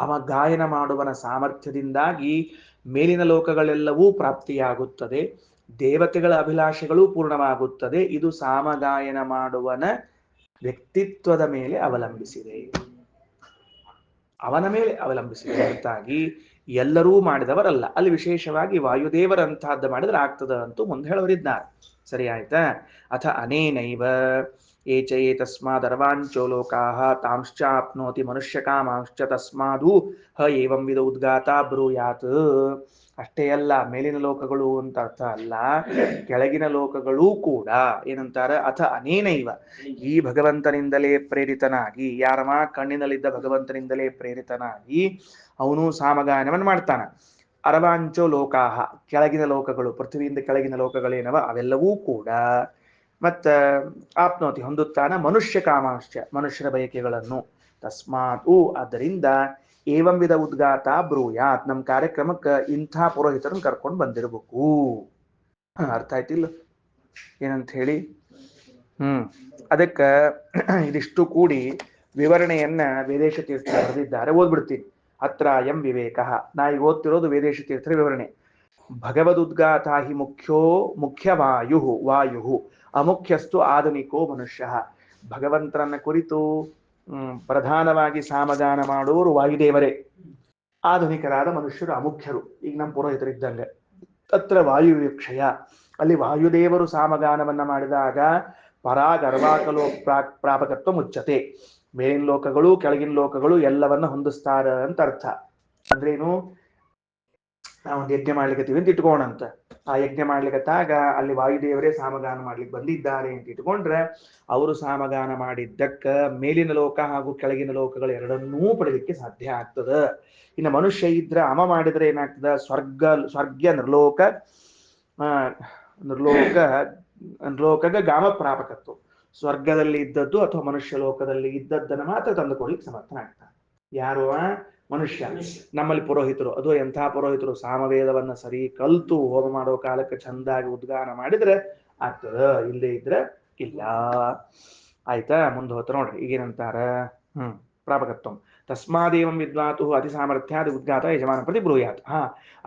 ಅವ ಗಾಯನ ಮಾಡುವನ ಸಾಮರ್ಥ್ಯದಿಂದಾಗಿ ಮೇಲಿನ ಲೋಕಗಳೆಲ್ಲವೂ ಪ್ರಾಪ್ತಿಯಾಗುತ್ತದೆ, ದೇವತೆಗಳ ಅಭಿಲಾಷೆಗಳು ಪೂರ್ಣವಾಗುತ್ತದೆ. ಇದು ಸಾಮಗಾಯನ ಮಾಡುವನ ವ್ಯಕ್ತಿತ್ವದ ಮೇಲೆ ಅವಲಂಬಿಸಿದೆ, ಅವನ ಮೇಲೆ ಅವಲಂಬಿಸಿದೆ ಹೊರತಾಗಿ ಎಲ್ಲರೂ ಮಾಡಿದವರಲ್ಲ. ಅಲ್ಲಿ ವಿಶೇಷವಾಗಿ ವಾಯುದೇವರಂತಹದ್ದು ಮಾಡಿದ್ರೆ ಆಗ್ತದ ಅಂತೂ ಮುಂದೆ ಹೇಳೋರಿದ್ದಾರೆ. ಸರಿ ಆಯ್ತಾ. ಅಥ ಅನೇನೈವ ಏಚ ಏತಸ್ಮಾದರ್ವಾಂಚೋ ಲೋಕಾಃ ತಾಂಶ್ಚಾಪ್ನೋತಿ ಮನುಷ್ಯಕಾಮಾಂಶ್ಚ ತಸ್ಮಾದು ಹ ಏವಂ ವಿಧ ಉದ್ಗಾತ ಬ್ರೂಯಾತ್. ಅಷ್ಟೇ ಅಲ್ಲ, ಮೇಲಿನ ಲೋಕಗಳು ಅಂತ ಅರ್ಥ ಅಲ್ಲ, ಕೆಳಗಿನ ಲೋಕಗಳೂ ಕೂಡ ಏನಂತಾರೆ, ಅಥ ಅನೇನೈವ, ಈ ಭಗವಂತನಿಂದಲೇ ಪ್ರೇರಿತನಾಗಿ, ಯಾರಮ ಕಣ್ಣಿನಲ್ಲಿದ್ದ ಭಗವಂತನಿಂದಲೇ ಪ್ರೇರಿತನಾಗಿ ಅವನು ಸಾಮಗಾನವನ್ನು ಮಾಡ್ತಾನ. ಅರವಾಂಚೋ ಲೋಕಾಹ, ಕೆಳಗಿನ ಲೋಕಗಳು, ಪೃಥ್ವಿಯಿಂದ ಕೆಳಗಿನ ಲೋಕಗಳೇನವ ಅವೆಲ್ಲವೂ ಕೂಡ ಮತ್ತ ಆಪ್ನೋತಿ ಹೊಂದುತ್ತಾನ ಮನುಷ್ಯ ಕಾಮಾಂಶ, ಮನುಷ್ಯರ ಬಯಕೆಗಳನ್ನು. ತಸ್ಮಾತ್ ಆದ್ದರಿಂದ ಏವಂ ವಿಧ ಉದ್ಗಾತ ಬ್ರೂಯಾತ್, ನಮ್ಮ ಕಾರ್ಯಕ್ರಮಕ್ಕೆ ಇಂಥ ಪುರೋಹಿತರನ್ನು ಕರ್ಕೊಂಡು ಬಂದಿರಬೇಕು. ಅರ್ಥ ಆಯ್ತಿಲ್ಲ ಏನಂತ ಹೇಳಿ. ಅದಕ್ಕೆ ಇದಿಷ್ಟು ಕೂಡಿ ವಿವರಣೆಯನ್ನ ವೇದೇಶ ತೀರ್ಥ ಬರೆದಿದ್ದಾರೆ, ಓದ್ಬಿಡ್ತೀನಿ. ಅತ್ರ ಅಯಂ ವಿವೇಕ. ನಾ ಈಗ ಓದ್ತಿರೋದು ವೇದೇಶ ತೀರ್ಥರ ವಿವರಣೆ. ಭಗವದುದ್ಗಾತ ಹಿ ಮುಖ್ಯವಾಯು ವಾಯು ಅಮುಖ್ಯಸ್ತು ಆಧುನಿಕೋ ಮನುಷ್ಯ. ಭಗವಂತರನ್ನ ಕುರಿತು ಪ್ರಧಾನವಾಗಿ ಸಾಮಗಾನ ಮಾಡುವವರು ವಾಯುದೇವರೇ, ಆಧುನಿಕರಾದ ಮನುಷ್ಯರು ಅಮುಖ್ಯರು. ಈಗ ನಮ್ಮ ಪುರೋಹಿತರಿದ್ದಂಗೆ. ತತ್ರ ವಾಯುವೀಕ್ಷಯ, ಅಲ್ಲಿ ವಾಯುದೇವರು ಸಾಮಗಾನವನ್ನ ಮಾಡಿದಾಗ ಪರಾಗರ್ವಾಕಲೋ ಪ್ರಾಪಕತ್ವ ಮುಚ್ಚತೆ, ಮೇಲಿನ ಲೋಕಗಳು ಕೆಳಗಿನ ಲೋಕಗಳು ಎಲ್ಲವನ್ನ ಹೊಂದಿಸ್ತಾರ ಅಂತ ಅರ್ಥ. ಅಂದ್ರೇನು, ನಾವೊಂದು ಯಜ್ಞ ಮಾಡ್ಲಿಕ್ಕತ್ತೀವಿ ಅಂತ ಇಟ್ಕೋಣಂತ. ಆ ಯಜ್ಞ ಮಾಡ್ಲಿಕ್ಕತ್ತಾಗ ಅಲ್ಲಿ ವಾಯುದೇವರೇ ಸಾಮಗಾನ ಮಾಡ್ಲಿಕ್ಕೆ ಬಂದಿದ್ದಾರೆ ಅಂತ ಇಟ್ಕೊಂಡ್ರೆ ಅವರು ಸಾಮಗಾನ ಮಾಡಿದ್ದಕ್ಕ ಮೇಲಿನ ಲೋಕ ಹಾಗೂ ಕೆಳಗಿನ ಲೋಕಗಳು ಎರಡನ್ನೂ ಪಡೆಯಲಿಕ್ಕೆ ಸಾಧ್ಯ ಆಗ್ತದ. ಇನ್ನು ಮನುಷ್ಯ ಇದ್ರೆ ಅಮ ಮಾಡಿದ್ರೆ ಏನಾಗ್ತದ, ಸ್ವರ್ಗ ನಿರ್ಲೋಕ ಗಾಮ ಪ್ರಾಪಕತ್ವ, ಸ್ವರ್ಗದಲ್ಲಿ ಇದ್ದದ್ದು ಅಥವಾ ಮನುಷ್ಯ ಲೋಕದಲ್ಲಿ ಇದ್ದದ್ದನ್ನು ಮಾತ್ರ ತಂದುಕೊಡ್ಲಿಕ್ಕೆ ಸಮರ್ಥನಾಗ್ತಾನೆ. ಯಾರು? ಮನುಷ್ಯ. ನಮ್ಮಲ್ಲಿ ಪುರೋಹಿತರು, ಅದು ಎಂಥ ಪುರೋಹಿತರು, ಸಾಮವೇದವನ್ನ ಸರಿ ಕಲ್ತು ಹೋಮ ಮಾಡೋ ಕಾಲಕ್ಕೆ ಚಂದಾಗಿ ಉದ್ಗಾನ ಮಾಡಿದ್ರೆ ಆಗ್ತದ, ಇಲ್ಲದೆ ಇದ್ರೆ ಇಲ್ಲ. ಆಯ್ತಾ. ಮುಂದೆ ಹೋತ ನೋಡ್ರಿ, ಈಗೇನಂತಾರ, ಪ್ರಾಪಕತ್ವ. ತಸ್ಮಾದೇವಂ ವಿದ್ವಾತು ಅತಿ ಸಾಮರ್ಥ್ಯಾದಿ ಉದ್ಗಾತ ಯಜಮಾನ ಪ್ರತಿ ಬ್ರೂಯಾತ್.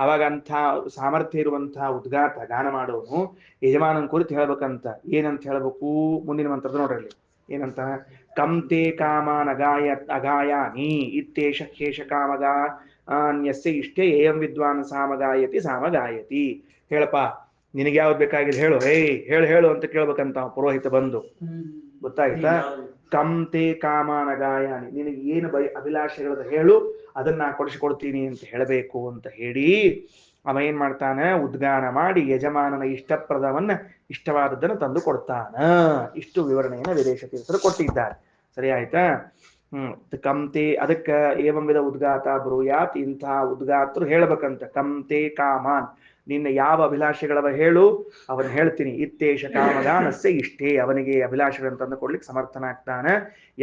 ಅವಾಗ ಅಂಥ ಸಾಮರ್ಥ್ಯ ಇರುವಂತಹ ಉದ್ಗಾತ ಗಾನ ಮಾಡೋನು ಯಜಮಾನನ ಕುರಿತು ಹೇಳ್ಬೇಕಂತ. ಏನಂತ ಹೇಳ್ಬೇಕು? ಮುಂದಿನ ಮಂತ್ರದ ನೋಡ್ರಿ, ಏನಂತ, ಕಂತೆ ಕಾಮಾನ್ ಅಗಾಯಾನಿ ಇತ್ತೇಷ ಕೇಶ ಕಾಮಗಾ ಅನ್ಯಸ್ಯ ಇಷ್ಟೇ ಏಯಂ ವಿದ್ವಾನ್ ಸಾಮಗಾಯತಿ ಸಾಮಗಾಯತಿ. ಹೇಳಪ್ಪ, ನಿನಗೆ ಯಾವ್ದು ಬೇಕಾಗಿದೆ ಹೇಳು, ಹೇಳು ಅಂತ ಕೇಳ್ಬೇಕಂತ ಪುರೋಹಿತ ಬಂದು. ಗೊತ್ತಾಯ್ತಾ? ಕಂತೆ ಕಾಮಾನ್ ಅಗಾಯಾನಿ, ನಿನಗೆ ಏನು ಅಭಿಲಾಷೆಗಳದ ಹೇಳು, ಅದನ್ನ ಕೊಡಿಸಿಕೊಡ್ತೀನಿ ಅಂತ ಹೇಳಬೇಕು ಅಂತ ಹೇಳಿ ಅವ ಏನ್ ಮಾಡ್ತಾನ, ಉದ್ಗಾನ ಮಾಡಿ ಯಜಮಾನನ ಇಷ್ಟಪ್ರದವನ್ನ, ಇಷ್ಟವಾದದ್ದನ್ನು ತಂದು ಕೊಡ್ತಾನ. ಇಷ್ಟು ವಿವರಣೆಯನ್ನು ವಿದೇಶ ತೀರ್ಥರು ಕೊಟ್ಟಿದ್ದಾರೆ. ಸರಿ ಆಯ್ತಾ. ಕಂತೆ, ಅದಕ್ಕೆ ಏವಂ ವಿಧ ಉದ್ಗಾತ ಬ್ರೂಯಾತ್, ಇಂಥ ಉದ್ಗಾತರು ಹೇಳ್ಬೇಕಂತ. ಕಂತೆ ಕಾಮಾನ್, ನಿನ್ನ ಯಾವ ಅಭಿಲಾಷೆಗಳವ ಹೇಳು, ಅವನು ಹೇಳ್ತೀನಿ. ಇತ್ತೇಶ ಕಾಮಗಾನಸ್ಯ ಇಷ್ಟೇ, ಅವನಿಗೆ ಅಭಿಲಾಷೆಗಳನ್ನು ತಂದು ಕೊಡ್ಲಿಕ್ಕೆ ಸಮರ್ಥನಾಗ್ತಾನ.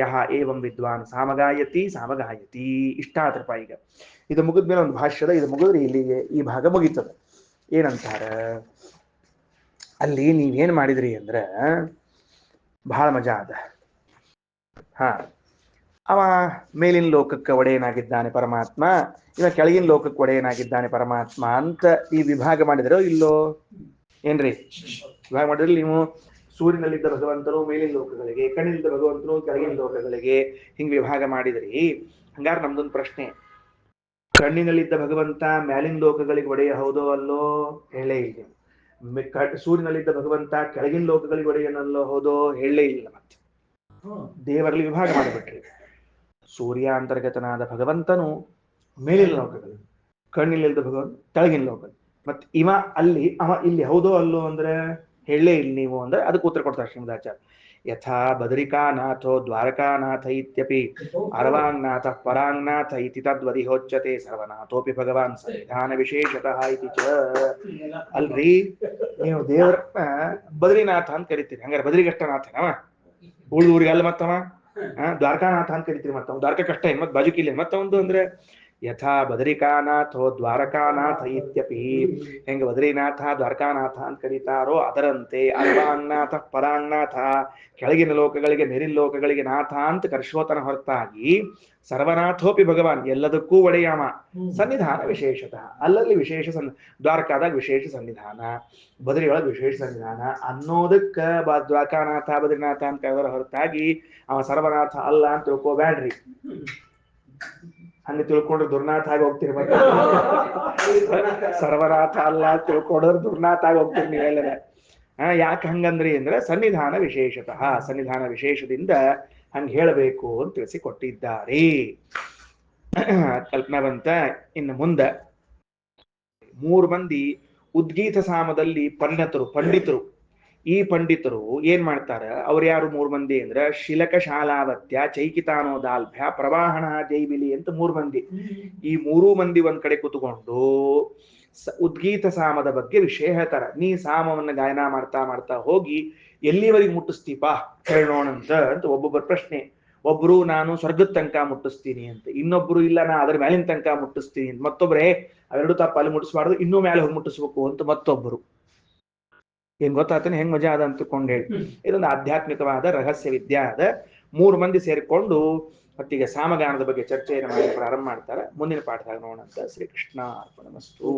ಯಹ ಏವಂ ವಿದ್ವಾನ್ ಸಾಮಗಾಯತಿ ಸಾಮಗಾಯತಿ. ಇಷ್ಟ ಆತ್ರಪ್ಪ. ಈಗ ಇದು ಮುಗಿದ್ಮೇಲೆ ಒಂದು ಭಾಷ್ಯದ, ಇದು ಮುಗಿದ್ರೆ ಇಲ್ಲಿಗೆ ಈ ಭಾಗ ಮುಗೀತದ. ಏನಂತಾರ ಅಲ್ಲಿ, ನೀವೇನ್ ಮಾಡಿದ್ರಿ ಅಂದ್ರೆ ಬಹಳ ಮಜಾ ಅದ. ಅವ ಮೇಲಿನ ಲೋಕಕ್ಕೆ ಒಡೆಯನಾಗಿದ್ದಾನೆ ಪರಮಾತ್ಮ, ಇವ ಕೆಳಗಿನ ಲೋಕಕ್ಕೆ ಒಡೆಯನಾಗಿದ್ದಾನೆ ಪರಮಾತ್ಮ ಅಂತ ಈ ವಿಭಾಗ ಮಾಡಿದ್ರೋ ಇಲ್ಲೋ? ಏನ್ರಿ ವಿಭಾಗ ಮಾಡಿದ್ರಿ ನೀವು? ಸೂರ್ಯನಲ್ಲಿದ್ದ ಭಗವಂತರು ಮೇಲಿನ ಲೋಕಗಳಿಗೆ, ಕಣ್ಣಿನಿಂದ ಭಗವಂತರು ಕೆಳಗಿನ ಲೋಕಗಳಿಗೆ, ಹಿಂಗ್ ವಿಭಾಗ ಮಾಡಿದ್ರಿ. ಹಂಗಾರೆ ನಮ್ದೊಂದು ಪ್ರಶ್ನೆ, ಕಣ್ಣಿನಲ್ಲಿದ್ದ ಭಗವಂತ ಮ್ಯಾಲಿನ ಲೋಕಗಳಿಗೆ ಒಡೆಯ ಹೌದೋ ಅಲ್ಲೋ? ಹೇಳೇ ಇಲ್ಲ. ಸೂರ್ಯನಲ್ಲಿದ್ದ ಭಗವಂತ ಕೆಳಗಿನ ಲೋಕಗಳಿಗೆ ಒಡೆಯನಲ್ಲೋ ಹೌದೋ? ಹೇಳೇ ಇಲ್ಲ. ಮತ್ತೆ ದೇವರಲ್ಲಿ ವಿಭಾಗ ಮಾಡಿಬಿಟ್ರಿ. ಸೂರ್ಯ ಅಂತರ್ಗತನಾದ ಭಗವಂತನು ಮೇಲಿನ ಲೋಕಗಳು, ಕಣ್ಣಿಲ್ಲಿದ್ದ ಭಗವಂತ ಕೆಳಗಿನ ಲೋಕಗಳು. ಮತ್ತೆ ಇವ ಅಲ್ಲಿ, ಅವ ಇಲ್ಲಿ ಹೌದೋ ಅಲ್ಲೋ ಅಂದ್ರೆ ಹೇಳೇ ಇಲ್ಲ ನೀವು ಅಂದ್ರೆ ಅದಕ್ಕೆ ಉತ್ತರ ಕೊಡ್ತಾರೆ ಶ್ರೀಮದಾಚಾರ್ಯ. ಯಥಾ ಬದರಿಕಾನಾಥೋ ದ್ವಾರಕಾನಾಥ ಇತ್ಯಪಿ ಅರವಾಂಗ್ನಾಥ ಪರಾಂಗ್ನಾಥ ಇತಿ ತದ್ವದಿಹೋಚ್ಯತೆ ಸರ್ವನಾಥೋಪಿ ಭಗವಾನ್ ಸಂವಿಧಾನ ವಿಶೇಷತಃ ಇತಿ ಚ. ಅಲ್ರಿ, ನೀವು ದೇವರನ್ನ ಬದ್ರಿನಾಥ ಅಂತ ಕರಿತೀರಿ, ಹಂಗಾರೆ ಬದ್ರಿಗಷ್ಟನಾಥನವ, ಉಳಿದ ಊರಿಗೆ ಅಲ್ಲ ಮತ್ತವ. ದ್ವಾರಕಾನಾಥ ಅಂತ ಕರಿತೀರಿ, ಮತ್ತವ ದ್ವಾರಕ ಕಷ್ಟ ಏನ್ ಮತ್ ಬಾಜುಕಿಲ್ಲ ಮತ್ತವಂದು ಅಂದ್ರೆ ಯಥಾ ಬದರಿಕಾನಾಥೋ ದ್ವಾರಕಾನಾಥ ಇತ್ಯಪಿ, ಹೆಂಗೆ ಬದರಿನಾಥ ದ್ವಾರಕಾನಾಥ ಅಂತ ಕರೀತಾರೋ ಅದರಂತೆ ಅಲ್ವಾಂಗ್ನಾಥ ಪರಾಂಗ್ನಾಥ, ಕೆಳಗಿನ ಲೋಕಗಳಿಗೆ ಮೇಲಿನ ಲೋಕಗಳಿಗೆ ನಾಥ ಅಂತ ಕರ್ಷೋತನ ಹೊರತಾಗಿ ಸರ್ವನಾಥೋಪಿ ಭಗವಾನ್ ಎಲ್ಲದಕ್ಕೂ ಒಡೆಯಾಮ. ಸನ್ನಿಧಾನ ವಿಶೇಷತಃ ಅಲ್ಲಲ್ಲಿ ವಿಶೇಷ ದ್ವಾರಕಾದಾಗ ವಿಶೇಷ ಸನ್ನಿಧಾನ, ಬದರಿಯೊಳಗೆ ವಿಶೇಷ ಸನ್ನಿಧಾನ ಅನ್ನೋದಕ್ಕ ದ್ವಾರಕಾನಾಥ ಬದ್ರಿನಾಥ ಅಂತ ಕರೆದರ ಹೊರತಾಗಿ ಅವ ಸರ್ವನಾಥ ಅಲ್ಲ ಅಂತ ತಿಳ್ಕೋಬ್ಯಾಡ್ರಿ. ಹಂಗ ತಿಳ್ಕೊಂಡ್ರೆ ದುರ್ನಾಥ ಆಗಿ ಹೋಗ್ತೀರಿ. ಮತ್ತೆ ಸರ್ವನಾಥ ಅಲ್ಲ ಅಂತ ತಿಳ್ಕೊಂಡ್ರೆ ದುರ್ನಾಥ ಆಗಿ ಹೋಗ್ತೀರಿ ನೀವೆಲ್ಲರ. ಯಾಕೆ ಹಂಗಂದ್ರಿ ಅಂದ್ರೆ ಸನ್ನಿಧಾನ ವಿಶೇಷತಃ, ಸನ್ನಿಧಾನ ವಿಶೇಷದಿಂದ ಹಂಗ ಹೇಳಬೇಕು ಅಂತ ತಿಳಿಸಿಕೊಟ್ಟಿದ್ದಾರೆ. ಕಲ್ಪನಾ ಬಂತ. ಇನ್ನು ಮುಂದ 3 ಮಂದಿ ಉದ್ಗೀತ ಸಾಮದಲ್ಲಿ ಪಂಡಿತರು. ಈ ಪಂಡಿತರು ಏನ್ ಮಾಡ್ತಾರ? ಅವ್ರು ಯಾರು 3 ಮಂದಿ ಅಂದ್ರ ಶಿಲಕ ಶಾಲಾವತ್ಯ, ಚೈಕಿತಾನೋದಾಲ್ಭ್ಯ, ಪ್ರವಾಹಣ, ಜೈಬಿಲಿ ಅಂತ 3 ಮಂದಿ. ಈ 3 ಮಂದಿ ಒಂದ್ ಕಡೆ ಕುತ್ಕೊಂಡು ಉದ್ಗೀತ ಸಾಮದ ಬಗ್ಗೆ ವಿಷಯ ಹೇಳ್ತಾರ. ನೀ ಸಾಮವನ್ನ ಗಾಯನ ಮಾಡ್ತಾ ಮಾಡ್ತಾ ಹೋಗಿ ಎಲ್ಲಿವರೆಗೆ ಮುಟ್ಟಿಸ್ತೀಪಾ ಹೇಳೋಣಂತ ಅಂತ ಒಬ್ಬೊಬ್ಬರ ಪ್ರಶ್ನೆ. ಒಬ್ರು ನಾನು ಸ್ವರ್ಗದ ತನಕ ಮುಟ್ಟಿಸ್ತೀನಿ ಅಂತ, ಇನ್ನೊಬ್ರು ಇಲ್ಲ ನಾ ಅದ್ರ ಮೇಲಿನ ತನಕ ಮುಟ್ಟಿಸ್ತೀನಿ ಅಂತ, ಮತ್ತೊಬ್ರೆ ಅವೆರಡು ತಪ್ಪ ಅಲ್ಲಿ ಮುಟ್ಟಿಸ್ಬಾರ್ದು ಇನ್ನೂ ಮೇಲೆ ಹೋಗಿ ಮುಟ್ಟಿಸ್ಬೇಕು ಅಂತ ಮತ್ತೊಬ್ಬರು. ಏನ್ ಗೊತ್ತಾಗ್ತಾನೆ ಹೆಂಗ್ ಮಜಾ ಅದ ಅಂತಕೊಂಡು ಹೇಳಿ. ಇದೊಂದು ಆಧ್ಯಾತ್ಮಿಕವಾದ ರಹಸ್ಯ ವಿದ್ಯೆ ಅದ. 3 ಮಂದಿ ಸೇರಿಕೊಂಡು ಮತ್ತೀಗ ಸಾಮಗಾನದ ಬಗ್ಗೆ ಚರ್ಚೆಯನ್ನು ಮಾಡಿ ಪ್ರಾರಂಭ ಮಾಡ್ತಾರೆ. ಮುಂದಿನ ಪಾಠದಾಗ ನೋಡೋಣಂತ. ಶ್ರೀಕೃಷ್ಣ ಅರ್ಪಣಮಸ್ತು.